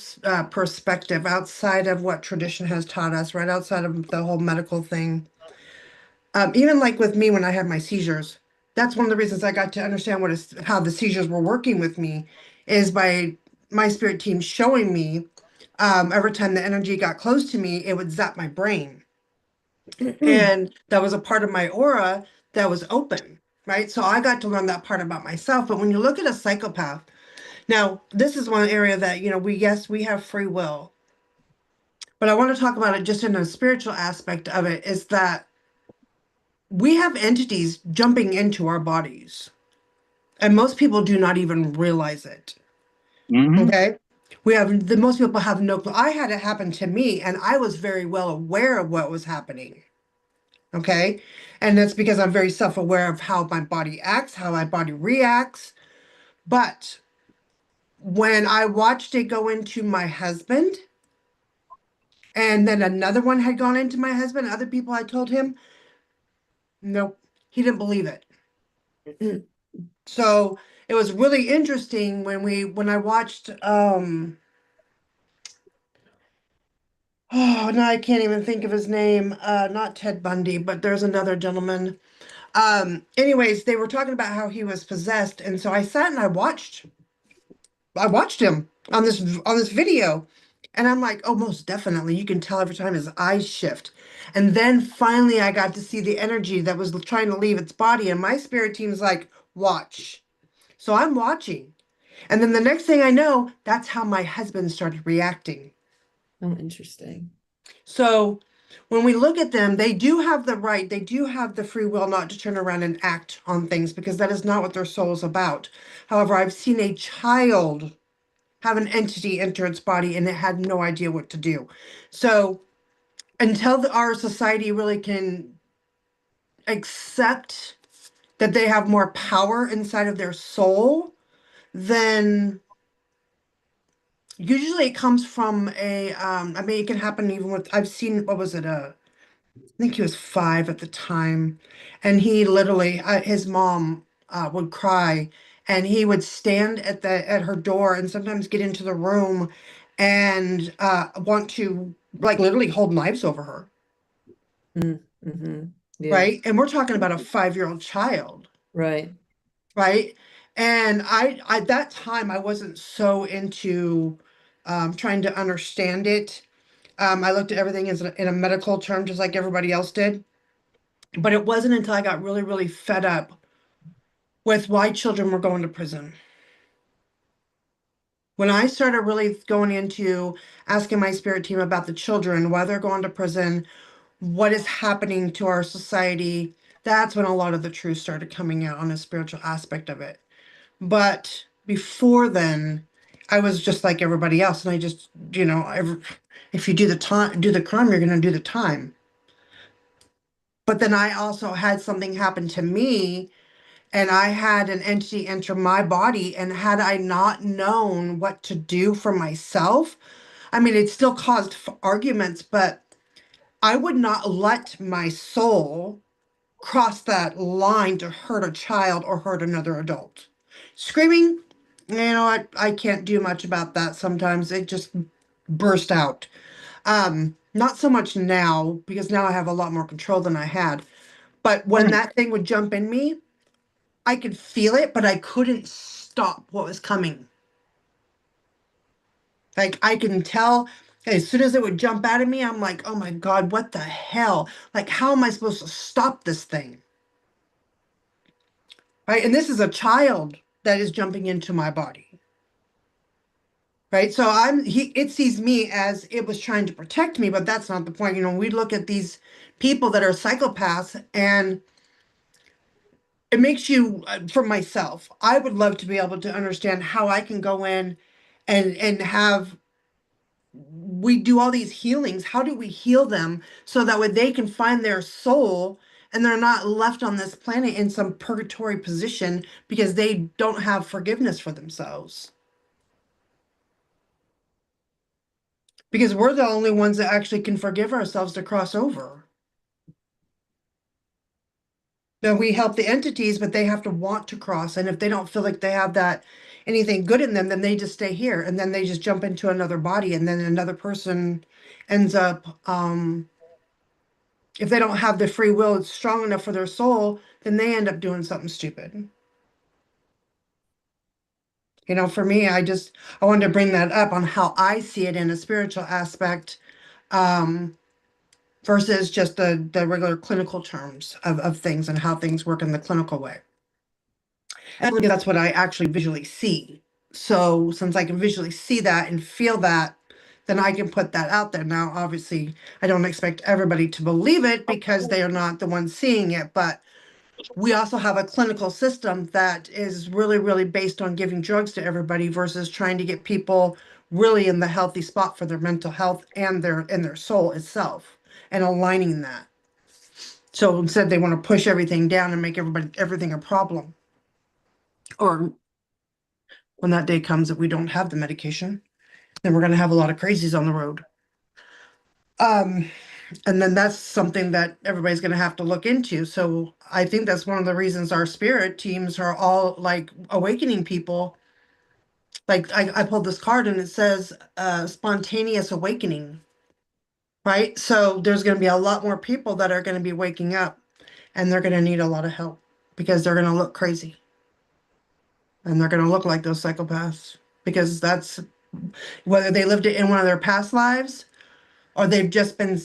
perspective, outside of what tradition has taught us, right outside of the whole medical thing, even like with me when I had my seizures, that's one of the reasons I got to understand how the seizures were working with me, is by my spirit team showing me every time the energy got close to me, it would zap my brain. And that was a part of my aura that was open, right? So I got to learn that part about myself. But when you look at a psychopath, now this is one area that, yes, we have free will. but I want to talk about it just in a spiritual aspect of it, is that we have entities jumping into our bodies, and most people do not even realize it. Hmm. Okay. We have the most people have no clue. I had it happen to me, and I was very well aware of what was happening. Okay. And that's because I'm very self-aware of how my body acts, how my body reacts. But when I watched it go into my husband, and then another one had gone into my husband, other people had told him, nope, he didn't believe it. So it was really interesting when I watched oh no, I can't even think of his name. Not Ted Bundy, but there's another gentleman. Anyways, they were talking about how he was possessed, and so I sat and I watched him on this video. And I'm like, oh, most definitely. You can tell every time his eyes shift. And then finally I got to see the energy that was trying to leave its body. And my spirit team's like, watch. So I'm watching. And then the next thing I know, that's how my husband started reacting. Oh, interesting. So when we look at them, they do have the right, they do have the free will not to turn around and act on things because that is not what their soul is about. However, I've seen a child have an entity enter its body and it had no idea what to do. So until our society really can accept that they have more power inside of their soul, then usually it comes from I mean, it can happen even with, I've seen, what was it, I think he was 5 at the time, and he literally, his mom would cry, and he would stand at her door and sometimes get into the room and want to like literally hold knives over her, Mm-hmm. Yeah, right? And we're talking about a 5-year-old child, right. right? And I at that time I wasn't so into trying to understand it. I looked at everything as in a medical term, just like everybody else did. But it wasn't until I got really, really fed up with why children were going to prison. When I started really going into asking my spirit team about the children, why they're going to prison, what is happening to our society, that's when a lot of the truth started coming out on a spiritual aspect of it. But before then, I was just like everybody else, and I just, if you do the time, do the crime, you're going to do the time. But then I also had something happen to me, and I had an entity enter my body, and had I not known what to do for myself, I mean, it still caused arguments, but I would not let my soul cross that line to hurt a child or hurt another adult. Screaming, I can't do much about that sometimes. It just burst out. Not so much now, because now I have a lot more control than I had. But when that thing would jump in me, I could feel it, but I couldn't stop what was coming. Like I can tell as soon as it would jump out of me, I'm like, oh my God, what the hell? Like, how am I supposed to stop this thing? Right? And this is a child that is jumping into my body. Right? So it sees me as it was trying to protect me, but that's not the point. We look at these people that are psychopaths, and it makes you, for myself, I would love to be able to understand how I can go in and have we do all these healings. How do we heal them so that way they can find their soul and they're not left on this planet in some purgatory position because they don't have forgiveness for themselves? Because we're the only ones that actually can forgive ourselves to cross over. Then we help the entities, but they have to want to cross. And if they don't feel like they have that anything good in them, then they just stay here, and then they just jump into another body, and then another person ends up if they don't have the free will it's strong enough for their soul, then they end up doing something stupid. For me, I wanted to bring that up on how I see it in a spiritual aspect, um, versus just the regular clinical terms of things and how things work in the clinical way. And that's what I actually visually see. So since I can visually see that and feel that, then I can put that out there. Now, obviously, I don't expect everybody to believe it because they are not the ones seeing it, but we also have a clinical system that is really, really based on giving drugs to everybody versus trying to get people really in the healthy spot for their mental health and their soul itself and aligning that. So instead they want to push everything down and make everything a problem. Or when that day comes that we don't have the medication, then we're going to have a lot of crazies on the road. And then that's something that everybody's going to have to look into. So I think that's one of the reasons our spirit teams are all like awakening people. Like I pulled this card and it says spontaneous awakening, right? So there's going to be a lot more people that are going to be waking up and they're going to need a lot of help because they're going to look crazy and they're going to look like those psychopaths because that's whether they lived it in one of their past lives or they've just been,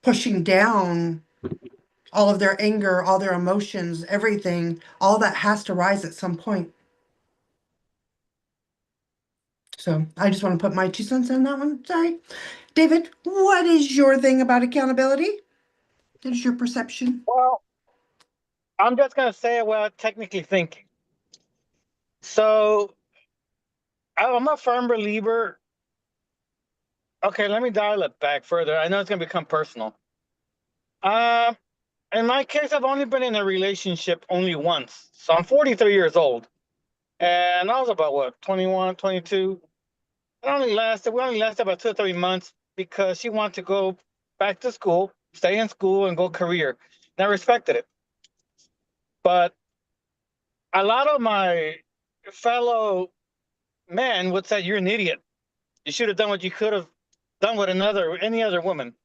pushing down all of their anger, all their emotions, everything, all that has to rise at some point. So I just want to put my 2 cents in that one. Sorry. David, what is your thing about accountability? What is your perception? Well, I'm just gonna say what I technically think. So I'm a firm believer. Okay, let me dial it back further. I know it's gonna become personal. Uh, in my case, I've only been in a relationship only once. So I'm 43 years old. And I was about what, 21, 22. We only lasted about 2 or 3 months because she wanted to go back to school, stay in school, and go career. And I respected it. But a lot of my fellow men would say, "You're an idiot. You should have done what you could have done with any other woman."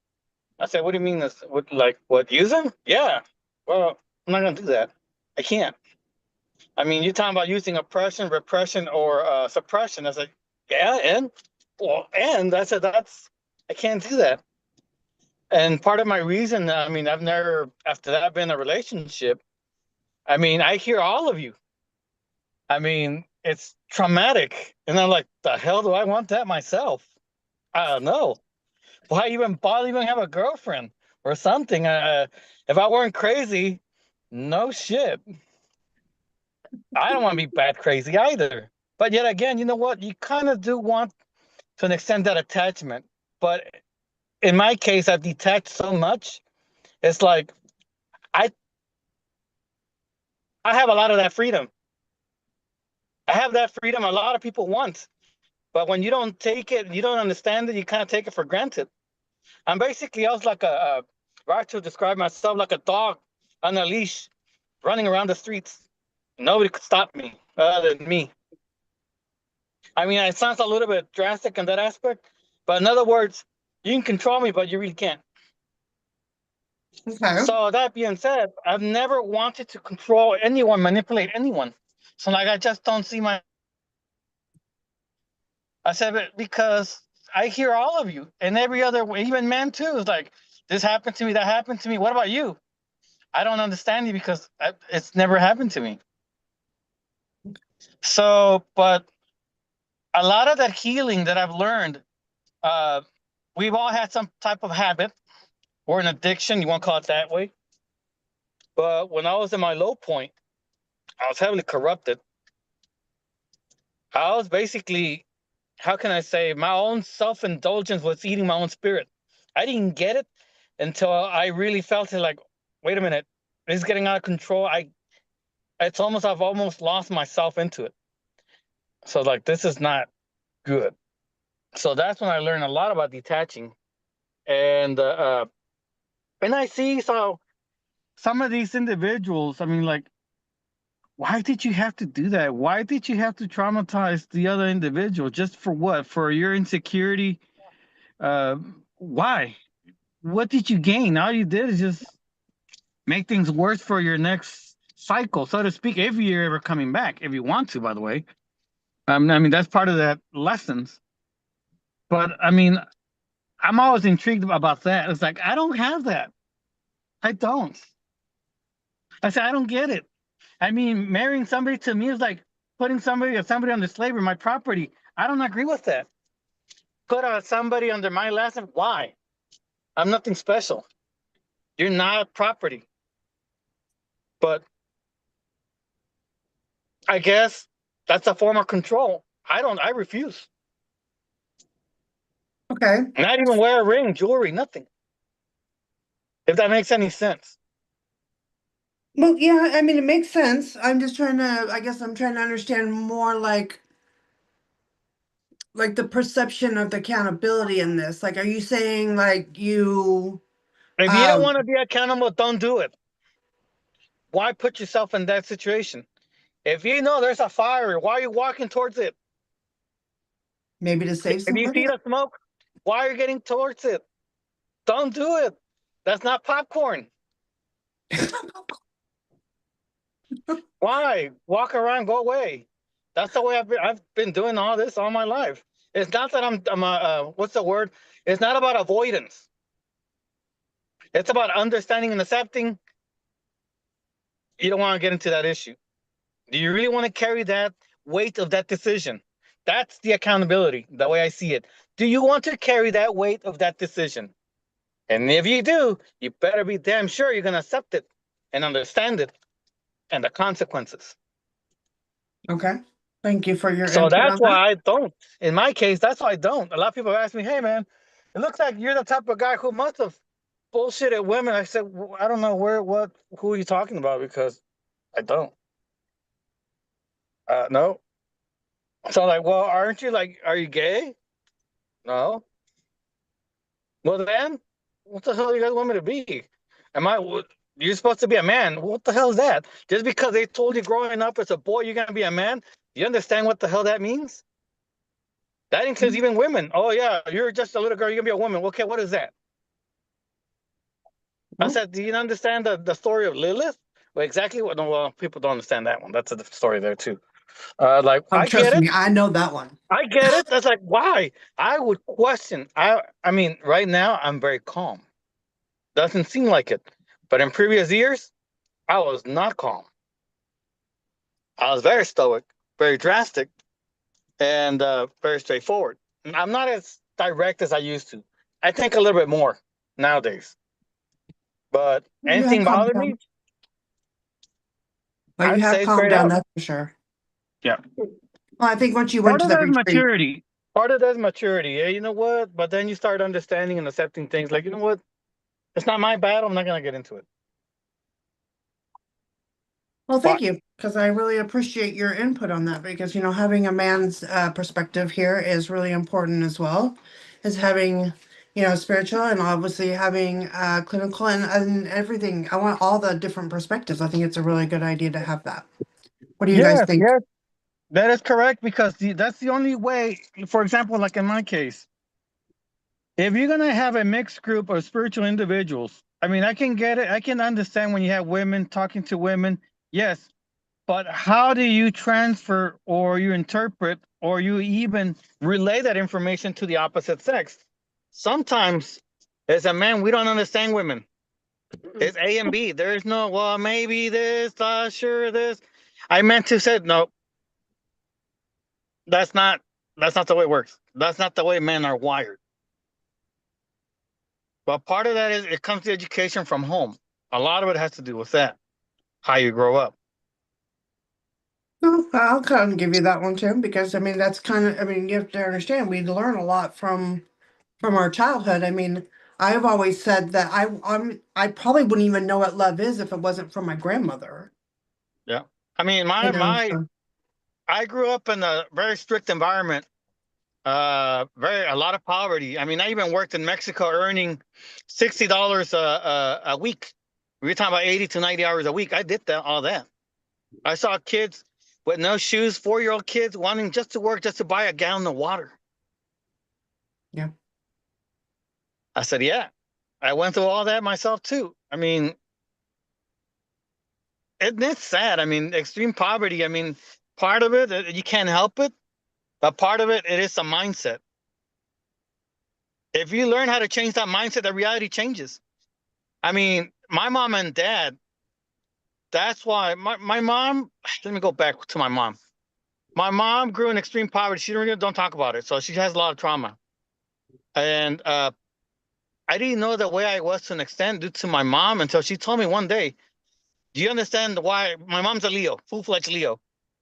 I said, "What do you mean this? What, use him? Yeah. Well, I'm not gonna do that. I can't. I mean, you're talking about using oppression, repression, or suppression." I said, "Yeah, and I said I can't do that." And part of my reason, I mean, I've never after that been in a relationship. I mean, I hear all of you. I mean, it's traumatic, and I'm like, the hell do I want that myself? I don't know. Why even bother even have a girlfriend or something? If I weren't crazy, no shit. I don't want to be bad crazy either. But yet again, you know what? You kind of do want to an extent that attachment. But in my case, I've detached so much. It's like I I have a lot of that freedom. I have that freedom a lot of people want. But when you don't take it, you don't understand it, you kind of take it for granted. I was like if I had to describe myself like a dog on a leash running around the streets. Nobody could stop me other than me. I mean, it sounds a little bit drastic in that aspect, but in other words, you can control me, but you really can't. Okay. So that being said, I've never wanted to control anyone, manipulate anyone. So like, I just don't see I said it because I hear all of you and every other, even men too, is like, this happened to me, that happened to me. What about you? I don't understand you because it's never happened to me. So, but a lot of that healing that I've learned, we've all had some type of habit or an addiction, you want to call it that way. But when I was in my low point, I was heavily corrupted. I was basically, how can I say, my own self-indulgence was eating my own spirit. I didn't get it until I really felt it like, wait a minute, it's getting out of control. I've almost lost myself into it. So like, this is not good. So that's when I learned a lot about detaching. And I see so some of these individuals, I mean, like, why did you have to do that? Why did you have to traumatize the other individual? Just for what? For your insecurity? Why? What did you gain? All you did is just make things worse for your next cycle, so to speak, if you're ever coming back, if you want to, by the way. I mean, that's part of that lessons. But I mean, I'm always intrigued about that. It's like, I don't have that. I don't. I said, I don't get it. I mean, marrying somebody to me is like putting somebody on the slavery, my property. I don't agree with that. put somebody under my last name? Why? I'm nothing special. You're not property. But I guess that's a form of control. I refuse. Okay. Not even wear a ring, jewelry, nothing. If that makes any sense. Well, yeah, I mean, it makes sense. I'm just trying to, I guess I'm trying to understand more like the perception of the accountability in this. Like, are you saying like you, If you don't um, want to be accountable, don't do it. Why put yourself in that situation? If you know there's a fire, why are you walking towards it? maybe to save If you somebody? see the smoke, why are you getting towards it? Don't do it. That's not popcorn. Why? Walk around, go away. That's the way I've been doing all this all my life. It's not that I'm what's the word? It's not about avoidance. It's about understanding and accepting. You don't want to get into that issue. Do you really want to carry that weight of that decision? That's the accountability, the way I see it. Do you want to carry that weight of that decision? And if you do, you better be damn sure you're going to accept it and understand it and the consequences. Okay. Thank you for your So input that's on that. why I don't. In my case, that's why I don't. A lot of people ask me, "Hey, man, it looks like you're the type of guy who must have bullshitted women." I said, I don't know who are you talking about because I don't. No. So I'm like, well, aren't you like, are you gay? No. Well, then, what the hell do you guys want me to be? Am I? You're supposed to be a man. What the hell is that? Just because they told you growing up as a boy you're gonna be a man, do you understand what the hell that means? That includes even women. Oh yeah, you're just a little girl. You're gonna be a woman. Okay, what is that? I Well, said, do you understand the story of Lilith? Well, exactly what? No, well, people don't understand that one. That's a different story there too. Like oh, I get trust it. me, I know that one. I get it. That's like why I would question. I mean, right now I'm very calm. Doesn't seem like it, but in previous years I was not calm. I was very stoic, very drastic, and very straightforward. I'm not as direct as I used to. I think a little bit more nowadays. But You have anything calmed bother down. me, Well, you I'd have say calmed straight down, out. that's for sure. Yeah. Well, I think once you went Part to of that that's retreat, maturity. Part of that's maturity. Yeah, you know what? But then you start understanding and accepting things like, you know what? It's not my battle. I'm not gonna get into it. well, But thank you, because I really appreciate your input on that because, having a man's perspective here is really important as well as having, spiritual and obviously having clinical and everything. I want all the different perspectives. I think it's a really good idea to have that. What do you guys yes, think? yes, that is correct because that's the only way. For example, like in my case, if you're gonna have a mixed group of spiritual individuals, I mean, I can get it. I can understand when you have women talking to women. Yes, but how do you transfer or you interpret or you even relay that information to the opposite sex? Sometimes, as a man, we don't understand women. It's A and B. There's no, well, maybe this, sure this. I meant to say, no, that's not that's not the way it works. That's not the way men are wired. But part of that is it comes to education from home. A lot of it has to do with that, how you grow up. Well, I'll kind of give you that one too, because I mean that's kind of, I mean, you have to understand we learn a lot from our childhood. I mean, I've always said that I probably wouldn't even know what love is if it wasn't for my grandmother. Yeah. I mean, So, I grew up in a very strict environment. Very a lot of poverty. I mean, I even worked in Mexico earning $60 a week. We were talking about 80 to 90 hours a week. I did all that. I saw kids with no shoes, 4-year-old kids wanting just to work just to buy a gallon of water. yeah. I said, yeah, I went through all that myself too. I mean, it's sad. I mean, extreme poverty. I mean, part of it, you can't help it, but part of it, it is a mindset. If you learn how to change that mindset, the reality changes. I mean, my mom and dad, that's why my mom, let me go back to my mom. My mom grew in extreme poverty. She don't talk about it. So she has a lot of trauma. And I didn't know the way I was to an extent due to my mom until she told me one day, do you understand why my mom's a Leo, full-fledged Leo?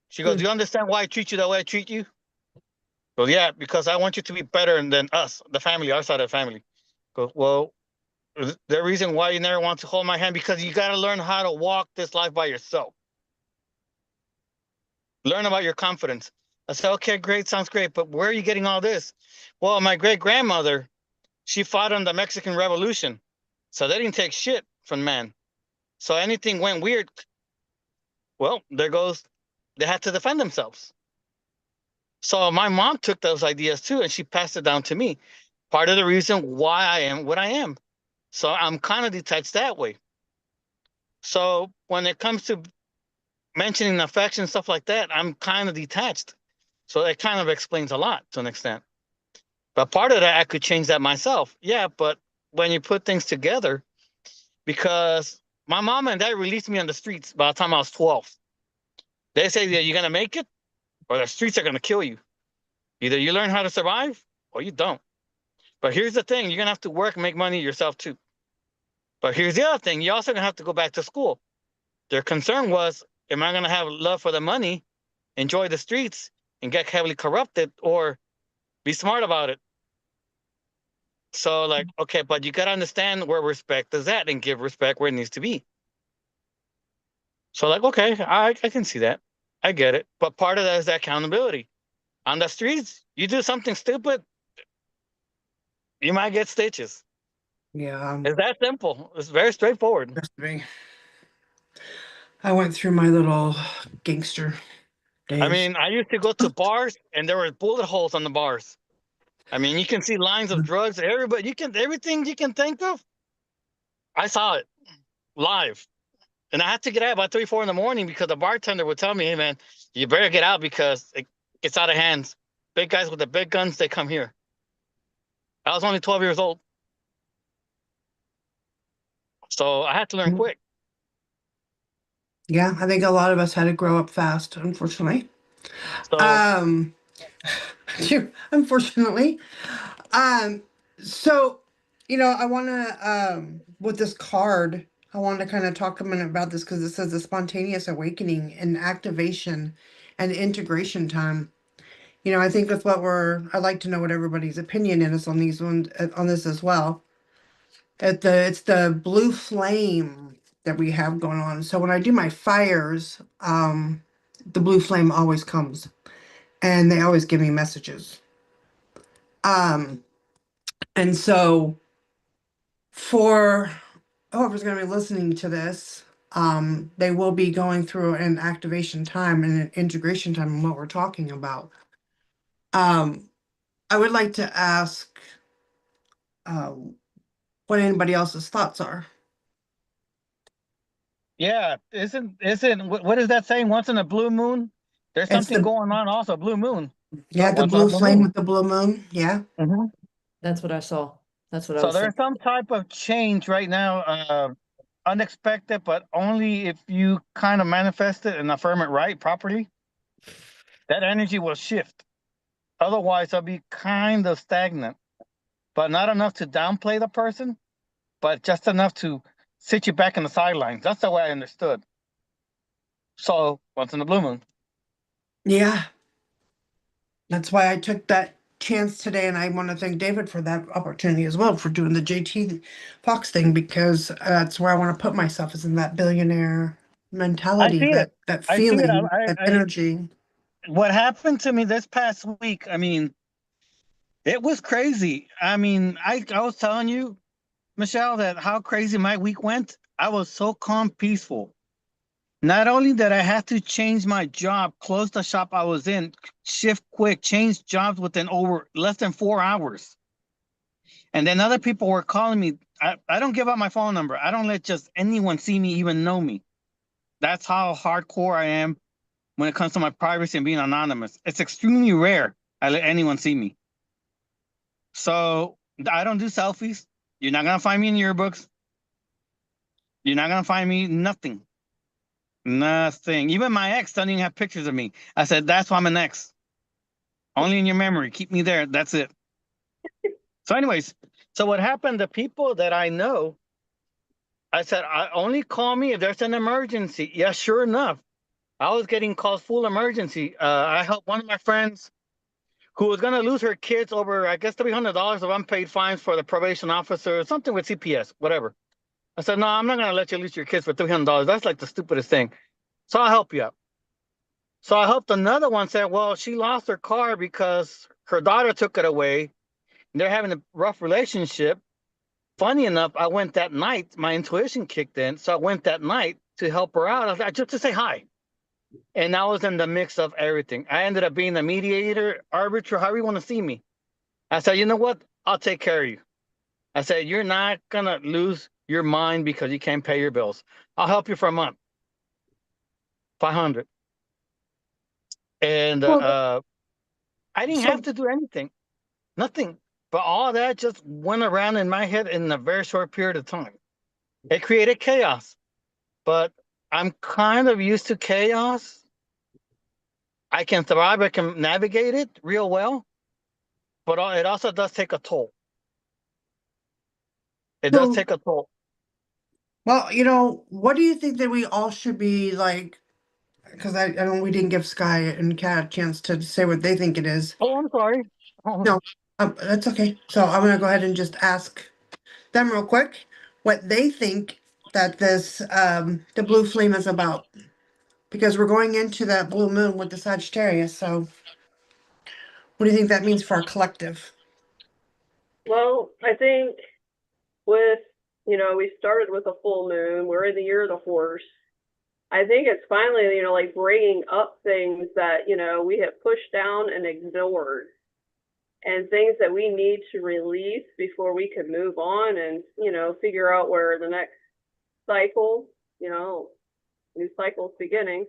She goes, Hmm. do you understand why I treat you the way I treat you? Well, yeah, because I want you to be better than us, the family, our side of the family. Goes, well, the reason why you never want to hold my hand because you got to learn how to walk this life by yourself. Learn about your confidence. I said, okay, great, sounds great, but where are you getting all this? Well, my great grandmother, she fought in the Mexican Revolution, so they didn't take shit from man. So anything went weird, well, there goes, they had to defend themselves. So my mom took those ideas too, and she passed it down to me. Part of the reason why I am what I am. So I'm kind of detached that way. So when it comes to mentioning affection, stuff like that, I'm kind of detached. So it kind of explains a lot to an extent. But part of that, I could change that myself. Yeah, but when you put things together, because my mom and dad released me on the streets by the time I was 12. They say that you're going to make it or the streets are going to kill you. Either you learn how to survive or you don't. But here's the thing, you're going to have to work and make money yourself too. But here's the other thing, you're also going to have to go back to school. Their concern was, am I going to have love for the money, enjoy the streets, and get heavily corrupted, or be smart about it? So, like, okay, but you got to understand where respect is at and give respect where it needs to be. So, like, okay, I can see that. I get it. But part of that is that accountability. On the streets, you do something stupid, you might get stitches. Yeah, It's that simple. It's very straightforward. trust me. I went through my little gangster I days. mean, I used to go to bars and there were bullet holes on the bars. I mean, you can see lines of drugs, everybody, you can, everything you can think of. I saw it live. And I had to get out by 3, 4 in the morning because the bartender would tell me, hey, man, you better get out because it gets out of hands. Big guys with the big guns, they come here. I was only 12 years old. So I had to learn quick. Yeah, I think a lot of us had to grow up fast, unfortunately. So, Um, unfortunately. Um, so, I want to, with this card, I want to kind of talk a minute about this because it says the spontaneous awakening and activation and integration time. I think that's what I'd like to know what everybody's opinion is on these ones, on this as well. It's the blue flame that we have going on. So when I do my fires, the blue flame always comes and they always give me messages. Um, and so for whoever's going to be listening to this, they will be going through an activation time and an integration time and what we're talking about. Um, I would like to ask uh, what anybody else's thoughts are. yeah, isn't what is that saying? Once in a blue moon, there's It's something the going on. Also, blue moon. So the once in a blue blue flame moon. with the blue moon. Yeah. That's what I saw. That's what I So was there's thinking. some type of change right now, unexpected, but only if you kind of manifest it and affirm it right properly. That energy will shift. Otherwise, it'll be kind of stagnant, but not enough to downplay the person, but just enough to sit you back in the sidelines. That's the way I understood. So once in the blue moon. Yeah. That's why I took that chance today, and I want to thank David for that opportunity as well for doing the JT Fox thing because that's where I want to put myself is in that billionaire I mentality, see it. that I see it. feeling, that energy. What happened to me this past week, I mean, it was crazy. I mean, I was telling you, Michelle, that how crazy my week went. I was so calm, peaceful. Not only did I have to change my job, close the shop I was in, shift quick, change jobs within over less than 4 hours. And then other people were calling me. I don't give out my phone number. I don't let just anyone see me, even know me. That's how hardcore I am when it comes to my privacy and being anonymous. It's extremely rare I let anyone see me. So I don't do selfies. You're not gonna find me in yearbooks. You're not gonna find me nothing. Nothing. Even my ex doesn't even have pictures of me. I said, that's why I'm an ex. Only in your memory. Keep me there. That's it. So, anyways, so what happened? The people that I know, I said, I only call me if there's an emergency. Yeah, sure enough, I was getting calls full emergency. I helped one of my friends who was gonna lose her kids over, I guess, $300 of unpaid fines for the probation officer, something with CPS, whatever. I said, no, I'm not gonna let you lose your kids for $300. That's like the stupidest thing. So I'll help you out. So I helped another one say, well, she lost her car because her daughter took it away. And they're having a rough relationship. Funny enough, I went that night, my intuition kicked in. So I went that night to help her out. I was like, just to say hi. And I was in the mix of everything. I ended up being a mediator, arbiter, however you want to see me. I said, you know what? I'll take care of you. I said, you're not going to lose your mind because you can't pay your bills. I'll help you for a month. 500. And Well, I didn't so have to do anything, nothing. But all that just went around in my head in a very short period of time. It created chaos, but I'm kind of used to chaos. I can thrive, I can navigate it real well, but it also does take a toll. It does so take a toll. well, what do you think that we all should be like? Because I know we didn't give Sky and Kat a chance to say what they think it is. Oh, I'm sorry. Oh, No, that's okay. So I'm gonna go ahead and just ask them real quick what they think that this the blue flame is about. Because we're going into that blue moon with the Sagittarius. So what do you think that means for our collective? Well, I think with, we started with a full moon, we're in the year of the horse. I think it's finally, like bringing up things that, we have pushed down and ignored, and things that we need to release before we can move on and, figure out where the next cycle, new cycle's beginning,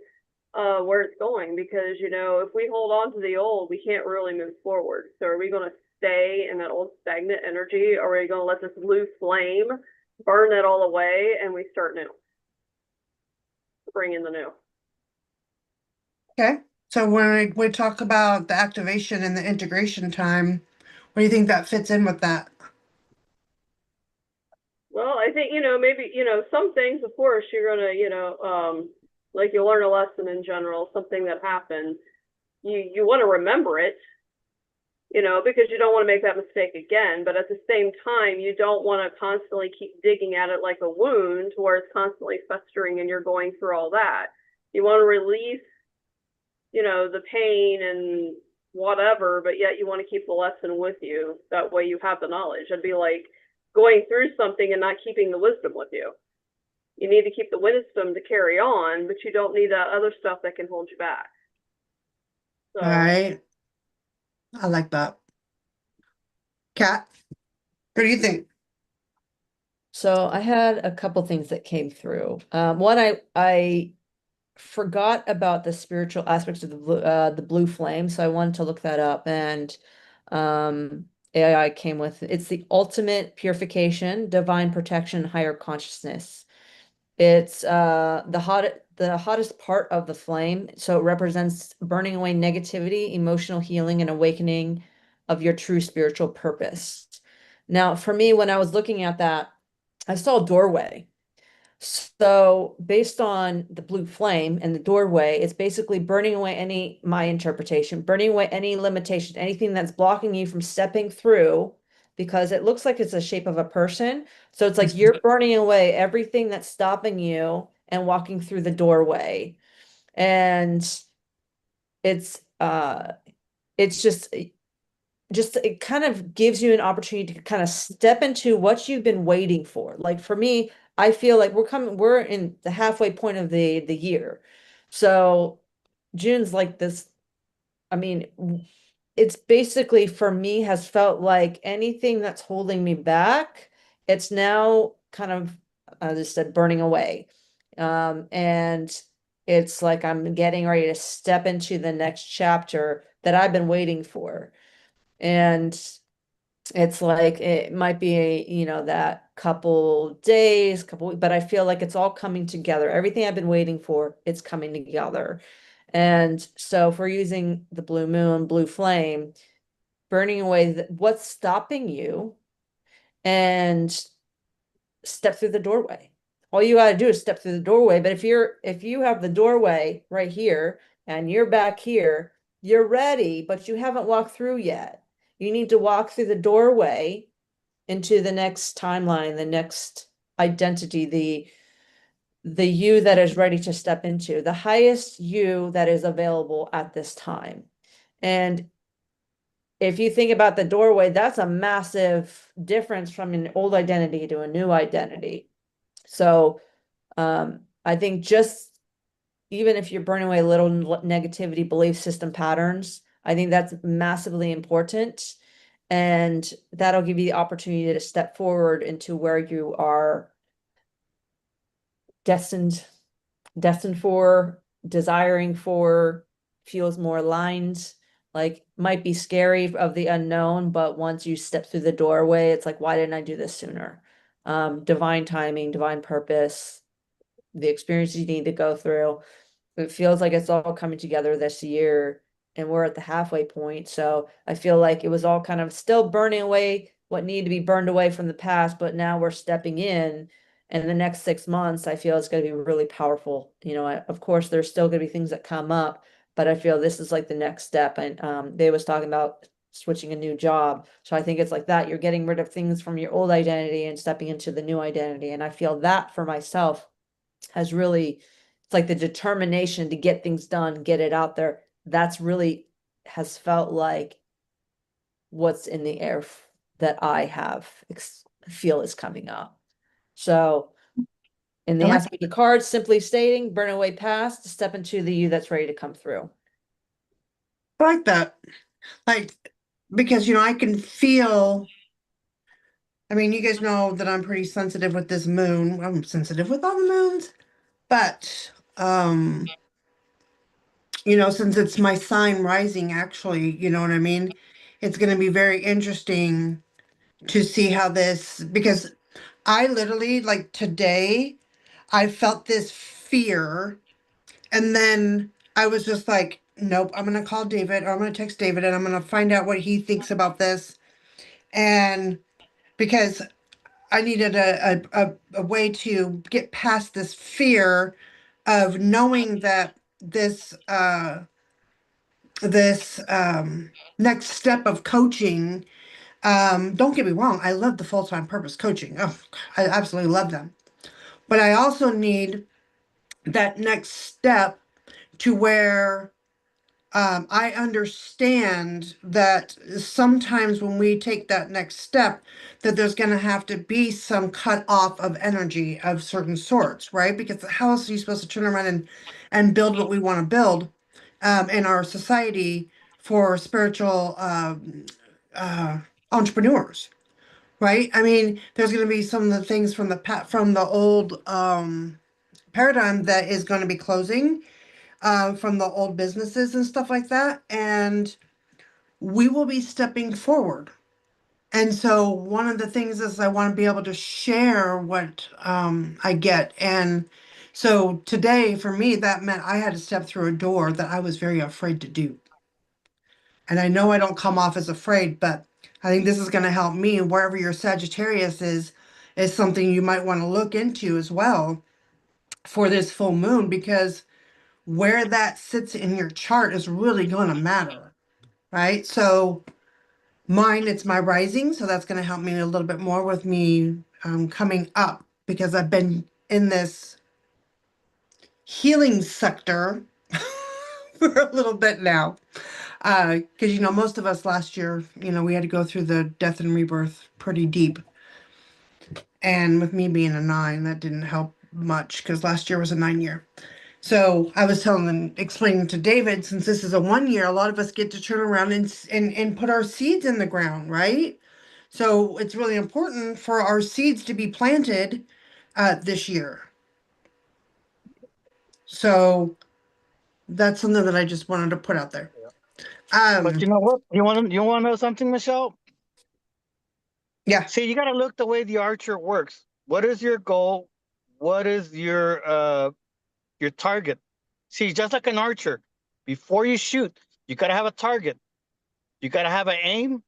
where it's going. Because, if we hold on to the old, we can't really move forward. So are we going to stay in that old stagnant energy, or are we going to let this blue flame burn it all away and we start new? Bring in the new. Okay. So when we talk about the activation and the integration time, what do you think that fits in with that? Well, I think, maybe, some things, of course, you're going to, like you'll learn a lesson in general, something that happened. You want to remember it, because you don't want to make that mistake again. But at the same time, you don't want to constantly keep digging at it like a wound where it's constantly festering and you're going through all that. You want to release, the pain and whatever, but yet you want to keep the lesson with you. That way you have the knowledge. It'd be like going through something and not keeping the wisdom with you. You need to keep the wisdom to carry on, but you don't need that other stuff that can hold you back. So, All right. I like that. Kat, what do you think? So I had a couple things that came through. One, I forgot about the spiritual aspects of the blue flame, so I wanted to look that up, and AI came with it's the ultimate purification, divine protection, higher consciousness. It's the hottest part of the flame, so it represents burning away negativity, emotional healing, and awakening of your true spiritual purpose. Now, for me, when I was looking at that, I saw a doorway. So based on the blue flame and the doorway, it's basically burning away my interpretation, burning away any limitation, anything that's blocking you from stepping through, because it looks like it's a shape of a person. So it's like you're burning away everything that's stopping you and walking through the doorway. And it's just it kind of gives you an opportunity to kind of step into what you've been waiting for. Like for me, I feel like we're in the halfway point of the year. So June's like this, I mean, it's basically for me has felt like anything that's holding me back, it's now kind of, as I said, burning away. And it's like I'm getting ready to step into the next chapter that I've been waiting for. And it's like it might be that couple days, but I feel like it's all coming together. Everything I've been waiting for, it's coming together. And so if we're using the blue moon, blue flame, burning away what's stopping you and step through the doorway. All you got to do is step through the doorway. But if you have the doorway right here and you're back here, you're ready, but you haven't walked through yet. You need to walk through the doorway into the next timeline, the next identity, the you that is ready to step into, the highest you that is available at this time. And if you think about the doorway, that's a massive difference from an old identity to a new identity. So I think just even if you're burning away little negativity belief system patterns, I think that's massively important. And that'll give you the opportunity to step forward into where you are destined for, desiring for, feels more aligned, like might be scary of the unknown, but once you step through the doorway, it's like, why didn't I do this sooner? Divine timing, divine purpose, the experiences you need to go through. It feels like it's all coming together this year, and we're at the halfway point. So I feel like it was all kind of still burning away what needed to be burned away from the past, but now we're stepping in. And the next 6 months, I feel it's going to be really powerful. You know, of course, there's still going to be things that come up, but I feel this is like the next step. And they was talking about switching a new job. So I think it's like that. You're getting rid of things from your old identity and stepping into the new identity. And I feel that for myself has really, it's like the determination to get things done, get it out there. That's really has felt like what's in the air that I have feel is coming up. So in the aspect of cards, simply stating, burn away past, step into the you that's ready to come through. I like that. Like, because, you know, I can feel, I mean, you guys know that I'm pretty sensitive with this moon. I'm sensitive with all the moons, but, you know, since it's my sign rising, actually, you know what I mean? It's going to be very interesting to see how this, because I literally, like today, I felt this fear. And then I was just like, nope, I'm going to call David, or I'm going to text David, and I'm going to find out what he thinks about this. And because I needed a way to get past this fear of knowing that this next step of coaching, don't get me wrong, I love the full-time purpose coaching. Oh, I absolutely love them. But I also need that next step to where I understand that sometimes when we take that next step, that there's going to have to be some cut off of energy of certain sorts, right? Because how else are you supposed to turn around and build what we want to build in our society for spiritual entrepreneurs, right? I mean, there's going to be some of the things from the old paradigm that is going to be closing from the old businesses and stuff like that. And we will be stepping forward. And so one of the things is I want to be able to share what I get. And so today for me, that meant I had to step through a door that I was very afraid to do. And I know I don't come off as afraid, but I think this is going to help me. Wherever your Sagittarius is something you might want to look into as well for this full moon, because where that sits in your chart is really going to matter, right? So mine, it's my rising, so that's going to help me a little bit more with me coming up, because I've been in this healing sector for a little bit now. Because, you know, most of us last year, you know, we had to go through the death and rebirth pretty deep. And with me being a 9, that didn't help much, because last year was a 9-year. So I was explaining to David, since this is a 1 year, a lot of us get to turn around and put our seeds in the ground, right? So it's really important for our seeds to be planted this year. So that's something that I just wanted to put out there. But you know what? You want to know something, Michelle? Yeah. See, you got to look the way the archer works. What is your goal? What is your target? See, just like an archer, before you shoot, you got to have a target. You got to have an aim,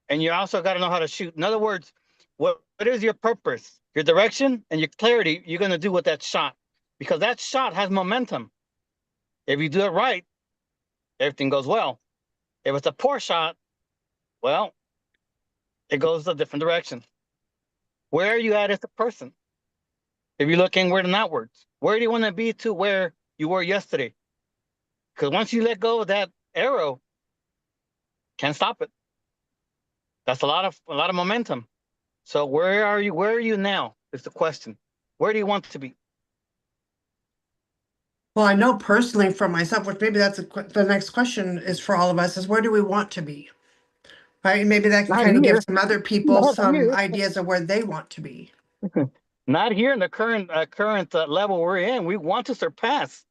and you also got to know how to shoot. In other words, what is your purpose, your direction, and your clarity you're going to do with that shot? Because that shot has momentum. If you do it right, everything goes well. If it's a poor shot, well, it goes a different direction. Where are you at as a person? If you look inward and outwards, where do you want to be to where you were yesterday? Because once you let go of that arrow, can't stop it. That's a lot of momentum. So where are you? Where are you now? Is the question. Where do you want to be? Well, I know personally for myself, which maybe that's the next question is for all of us, is where do we want to be? Right? And maybe that can Not kind of give here. some other people Not some here. ideas of where they want to be. Not here in the current level we're in. We want to surpass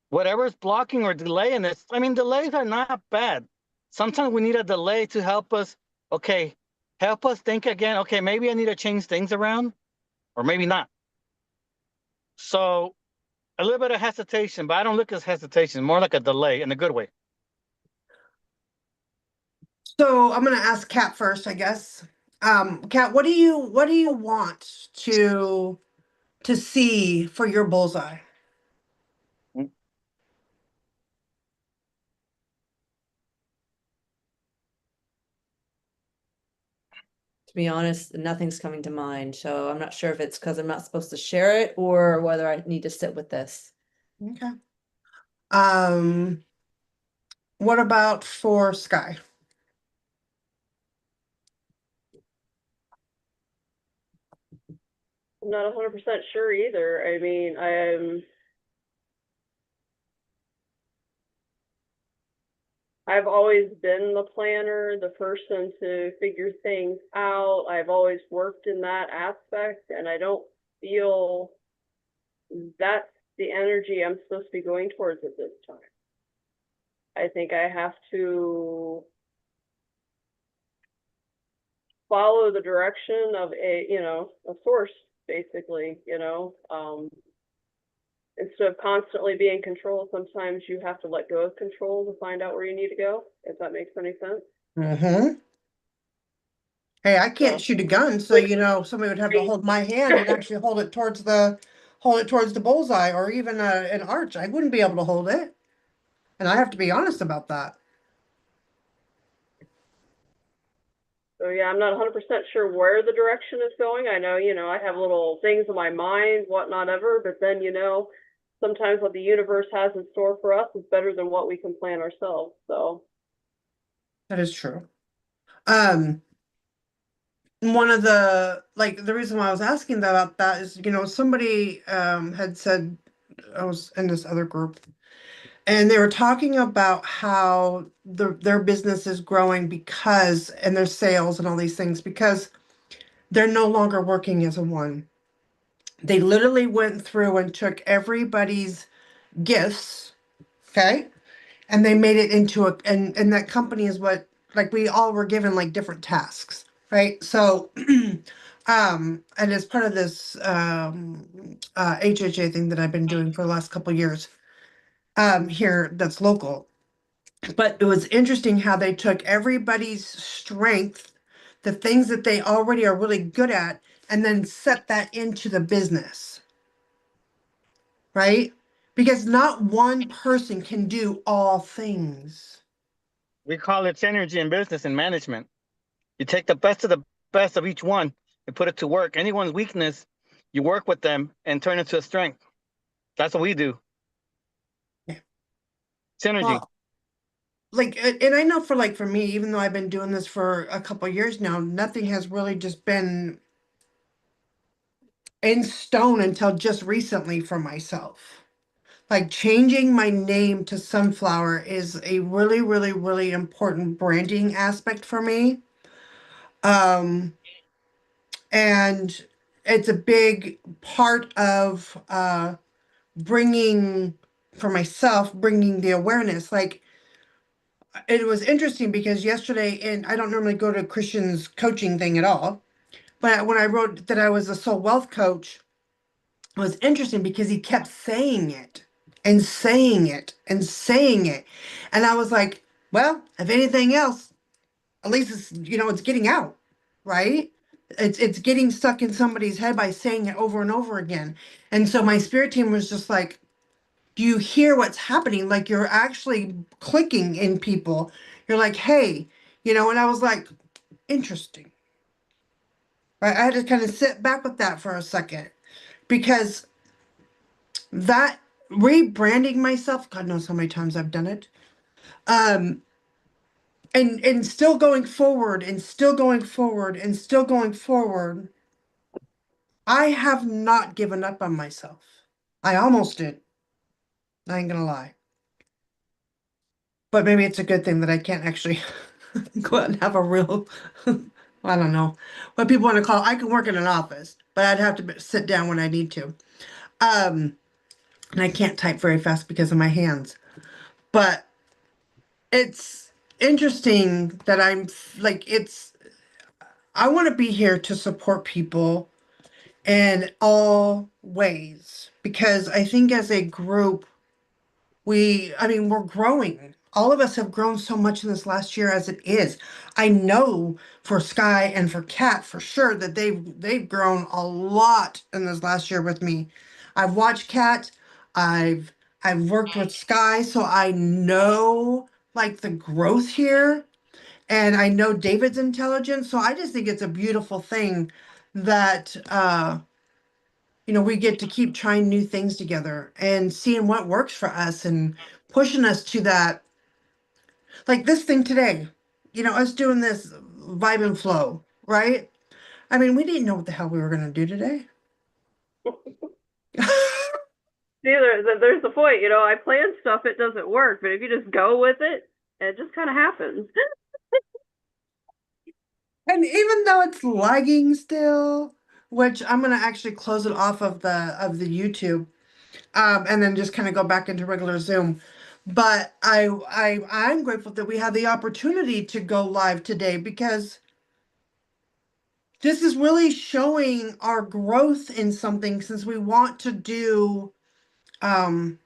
whatever is blocking or delaying this. I mean, delays are not bad. Sometimes we need a delay to help us. Okay, help us think again. Okay, maybe I need to change things around, or maybe not. So a little bit of hesitation, but I don't look at hesitation, more like a delay in a good way. So I'm gonna ask Kat first, I guess. Kat, what do you want to see for your bullseye? To be honest, nothing's coming to mind, so I'm not sure if it's because I'm not supposed to share it or whether I need to sit with this. Okay. What about for Sky? I'm not 100% sure either. I mean, I've always been the planner, the person to figure things out. I've always worked in that aspect, and I don't feel that's the energy I'm supposed to be going towards at this time. I think I have to follow the direction of a source, basically, instead of constantly being controlled, sometimes you have to let go of control to find out where you need to go, if that makes any sense. Mm-hmm. Hey, I can't shoot a gun, so somebody would have to hold my hand and actually hold it towards the bullseye or even an arch. I wouldn't be able to hold it. And I have to be honest about that. So yeah, I'm not 100% sure where the direction is going. I know, I have little things in my mind, whatnot ever, but then, sometimes what the universe has in store for us is better than what we can plan ourselves. So That is true. One of the reason why I was asking about that is, somebody had said, I was in this other group, and they were talking about how their business is growing because, and their sales and all these things, because they're no longer working as a one. They literally went through and took everybody's gifts, okay, and they made it into and that company is what, like, we all were given like different tasks, right? So and as part of this HHA thing that I've been doing for the last couple of years here, that's local. But it was interesting how they took everybody's strength, the things that they already are really good at, and then set that into the business, right? Because not one person can do all things. We call it synergy in business and management. You take the best of each one and put it to work. Anyone's weakness, you work with them and turn it into a strength. That's what we do. Yeah. Synergy. Well, and I know for me, even though I've been doing this for a couple of years now, nothing has really just been in stone until just recently for myself. Like, changing my name to Sunflower is a really, really, really important branding aspect for me. And it's a big part of bringing, for myself, bringing the awareness. Like, it was interesting because yesterday, and I don't normally go to Christian's coaching thing at all, but when I wrote that I was a soul wealth coach, it was interesting because he kept saying it and saying it and saying it. And I was like, well, if anything else, at least it's, it's getting out, right? It's getting stuck in somebody's head by saying it over and over again. And so my spirit team was just like, do you hear what's happening? Like you're actually clicking in people. You're like, hey, and I was like, interesting. Right? I had to kind of sit back with that for a second because that rebranding myself, God knows how many times I've done it. Um, and still going forward and still going forward and still going forward. I have not given up on myself. I almost did. I ain't gonna lie. But maybe it's a good thing that I can't actually go out and have a real, I don't know, what people want to call, I can work in an office, but I'd have to sit down when I need to. And I can't type very fast because of my hands. But it's interesting that I want to be here to support people in all ways because I think as a group, we're growing. All of us have grown so much in this last year as it is. I know for Sky and for Kat for sure that they've grown a lot in this last year with me. I've watched Kat, I've worked with Sky, so I know like the growth here. And I know David's intelligent, so I just think it's a beautiful thing that we get to keep trying new things together and seeing what works for us and pushing us to that. Like this thing today, us doing this vibe and flow, right? I mean, we didn't know what the hell we were going to do today. See, there's the point. I plan stuff, it doesn't work, but if you just go with it, it just kind of happens. And even though it's lagging still, which I'm going to actually close it off of the YouTube, and then just kind of go back into regular Zoom. But I'm grateful that we had the opportunity to go live today because this is really showing our growth in something since we want to do the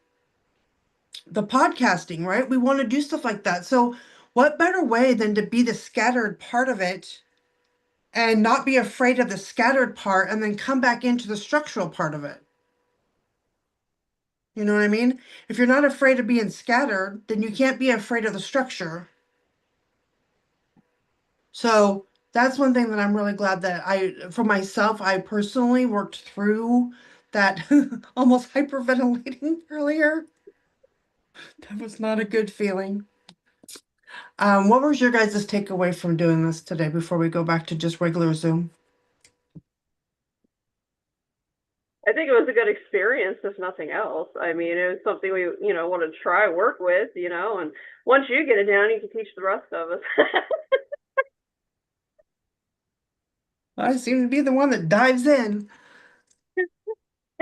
podcasting, right? We want to do stuff like that. So what better way than to be the scattered part of it and not be afraid of the scattered part and then come back into the structural part of it? You know what I mean? If you're not afraid of being scattered, then you can't be afraid of the structure. So that's one thing that I'm really glad that for myself, I personally worked through that almost hyperventilating earlier. That was not a good feeling. What was your guys' takeaway from doing this today before we go back to just regular Zoom? I think it was a good experience, if nothing else. I mean, it was something we, want to try work with, and once you get it down, you can teach the rest of us. I seem to be the one that dives in. Hey,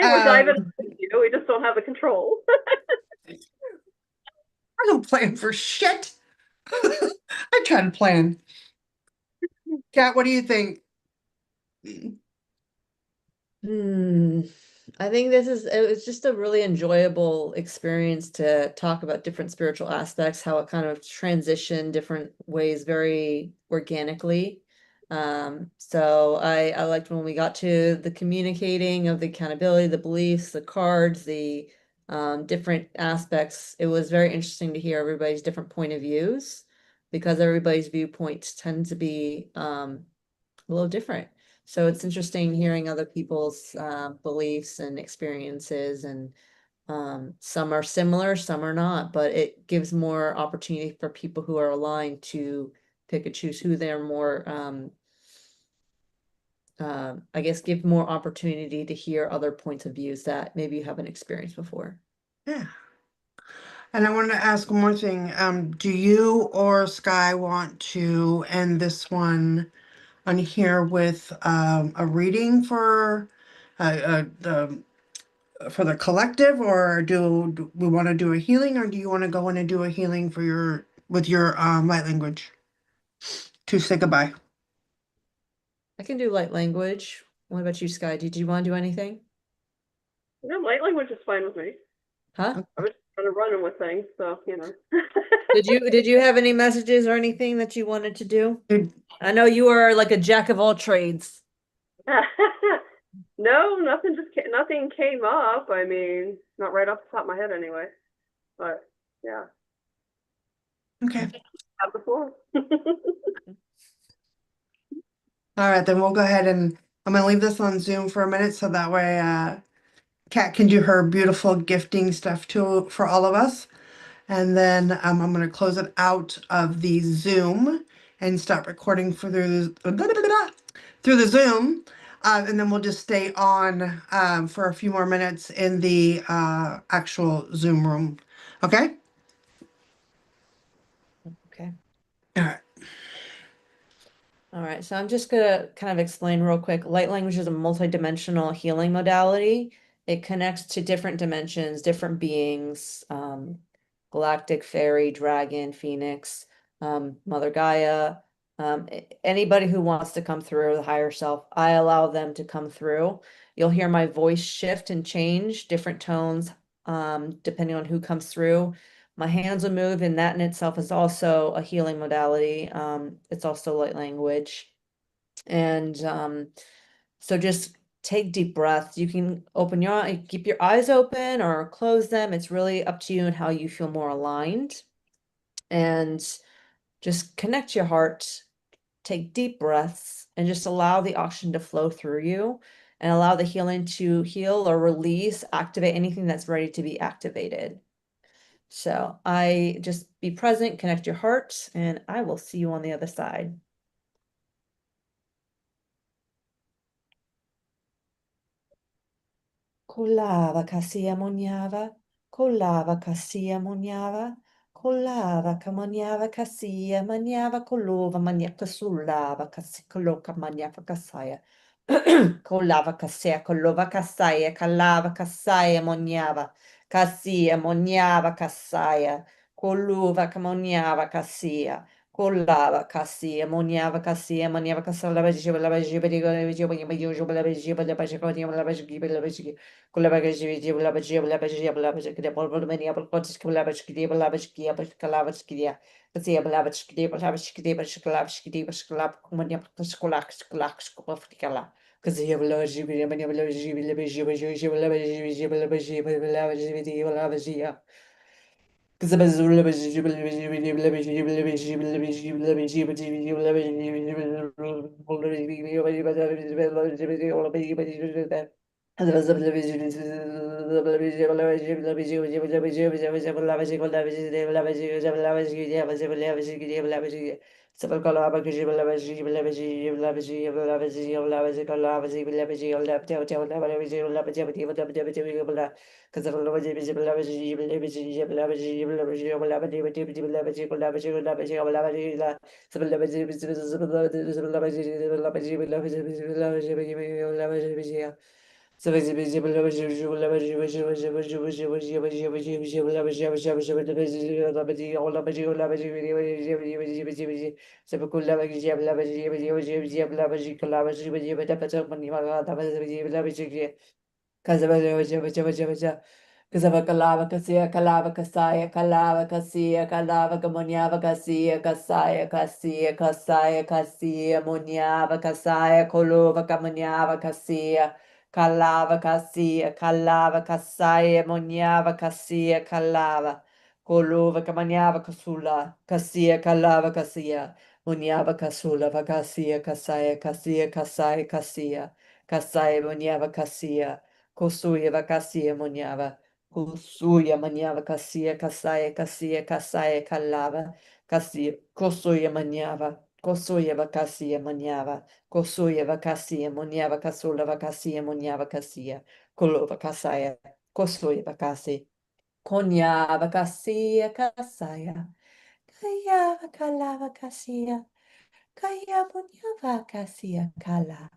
we're diving in, we just don't have the control. I don't plan for shit. I try to plan. Kat, what do you think? I think it was just a really enjoyable experience to talk about different spiritual aspects, how it kind of transitioned different ways very organically. So I liked when we got to the communicating of the accountability, the beliefs, the cards, the different aspects. It was very interesting to hear everybody's different point of views because everybody's viewpoints tend to be a little different. So it's interesting hearing other people's beliefs and experiences, and some are similar, some are not, but it gives more opportunity for people who are aligned to pick and choose who they're more, I guess, give more opportunity to hear other points of views that maybe you haven't experienced before. Yeah. And I wanted to ask one more thing. Do you or Sky want to end this one on here with a reading for the collective, or do we want to do a healing, or do you want to go in and do a healing for with your light language to say goodbye? I can do light language. What about you, Sky? Did you want to do anything? Light language is fine with me. Huh? I was kind of running with things, so, Did you have any messages or anything that you wanted to do? Did- I know you are like a jack of all trades. No, nothing came up. I mean, not right off the top of my head anyway. But yeah, Okay. have the floor. All right, then we'll go ahead and I'm gonna leave this on Zoom for a minute so that way Kat can do her beautiful gifting stuff too for all of us. And then I'm gonna close it out of the Zoom and stop recording through the Zoom. And then we'll just stay on for a few more minutes in the actual Zoom room. Okay? Okay. All right. All right, so I'm just gonna kind of explain real quick. Light language is a multidimensional healing modality. It connects to different dimensions, different beings, galactic, fairy, dragon, phoenix, Mother Gaia, anybody who wants to come through the higher self. I allow them to come through. You'll hear my voice shift and change, different tones, depending on who comes through. My hands will move, and that in itself is also a healing modality. It's also light language. And so just take deep breaths. You can open your eye, keep your eyes open or close them. It's really up to you and how you feel more aligned. And just connect your heart, take deep breaths, and just allow the oxygen to flow through you and allow the healing to heal or release, activate anything that's ready to be activated. So I just be present, connect your heart, and I will see you on the other side. Kolava kasia monyava, kolava kasia monyava, kolava kamanyava kasia manyava, kolova manyaka sulava kasikoloka manyava kasaya. Kolava kasia, kolova kasaya, kalava kasaya monyava, kasia monyava kasaya, koluva kamonyava kasia. Kolava kasia monyava kasia monyava kasala bajiba la bajiba digo la bajiba bajiba la bajiba la bajiba la bajiba la bajiba Kalava Kasia, Kalava Kasaya, Kalava Kasia, Kalava Kamonyava Kasia, Kasaya, Kasia, Kasaya, Kasia, Munyava Kasaya, Kolova Kamonyava Kasia, Kalava Kasia, Kalava Kasaya, Munyava Kasia, Kalava, Kolova Kamanyava Kasula, Kasia, Kalava Kasia, Munyava Kasula, Vakasia, Kasaya, Kasia, Kasaya, Kasia, Kasaya, Munyava Kasia, Kosuya Vakasia, Munyava. Kusuya manyava kasia kasaya kasia kasaya kalava kasia kosuya manyava kosuya vakasia manyava kosuya vakasia manyava kasula vakasia manyava kasia kolova kasaya kosuya vakasi konyava kasia kasaya kaya kalava kasia kaya manyava kasia kala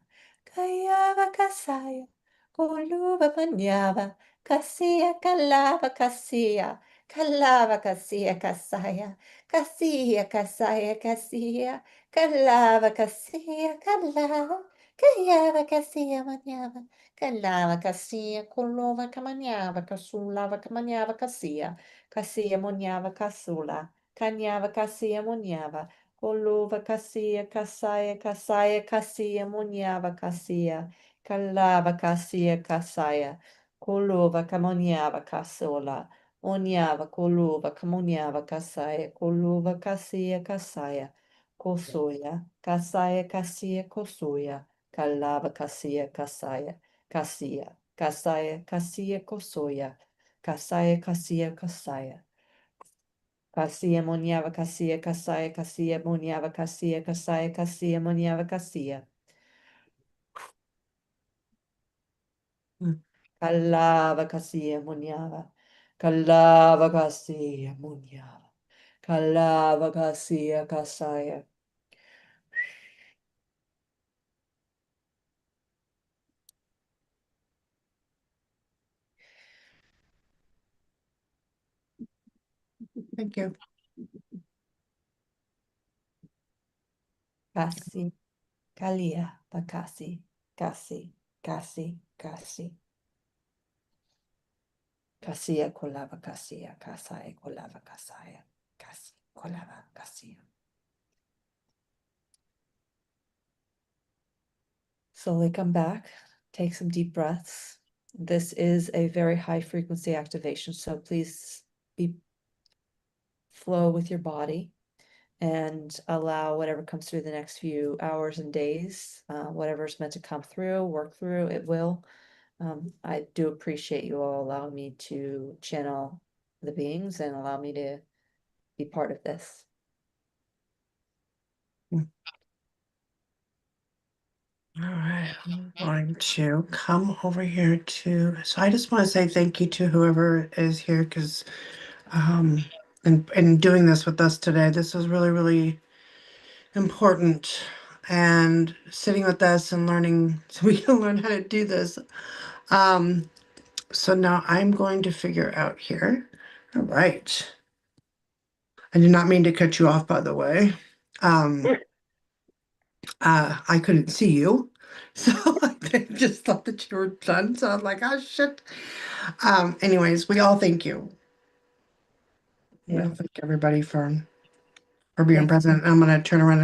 kaya vakasaya koluva manyava Kasia, kalava, kasia, kalava, kasia, kasaya, kasia, kasaya, kasia, kalava, kasia, kalava, Kayava kasia manyava. Kalava kasia kulova kamanyava kasulava kamanyava kasia. Kasia monyava kasula. Kanyava kasia monyava. Kulova kasia kasaya kasaya kasia monyava kasia. Kalava kasia kasaya. Kulova kamonyava kasula. Onyava kulova kamonyava kasaya. Kulova kasia kasaya. Kosoya. Kasaya kasia kosoya. Kalava kasia kasaya kasia kasaya kasia kosoya kasaya kasia kasaya kasia monyava kasia kasaya kasia monyava kasia kasaya kasia monyava kasia kalava kasia monyava kalava kasia monyava kalava kasia kasaya. Thank you. Kasi kalia bakasi kasi kasi kasi kasia kolava kasia kasaya kolava kasaya kasi kolava kasia. Slowly come back, take some deep breaths. This is a very high frequency activation, so please be flow with your body and allow whatever comes through the next few hours and days, whatever's meant to come through, work through, it will. I do appreciate you all allowing me to channel the beings and allow me to be part of this. All right, I'm going to come over here to, so I just want to say thank you to whoever is here because and doing this with us today. This is really, really important and sitting with us and learning so we can learn how to do this. So now I'm going to figure out here. All right. I did not mean to cut you off, by the way. I couldn't see you. So I just thought that you were done. So I was like, oh shit. Anyways, we all thank you. We Yeah. all thank everybody for being Yeah. present. I'm gonna turn around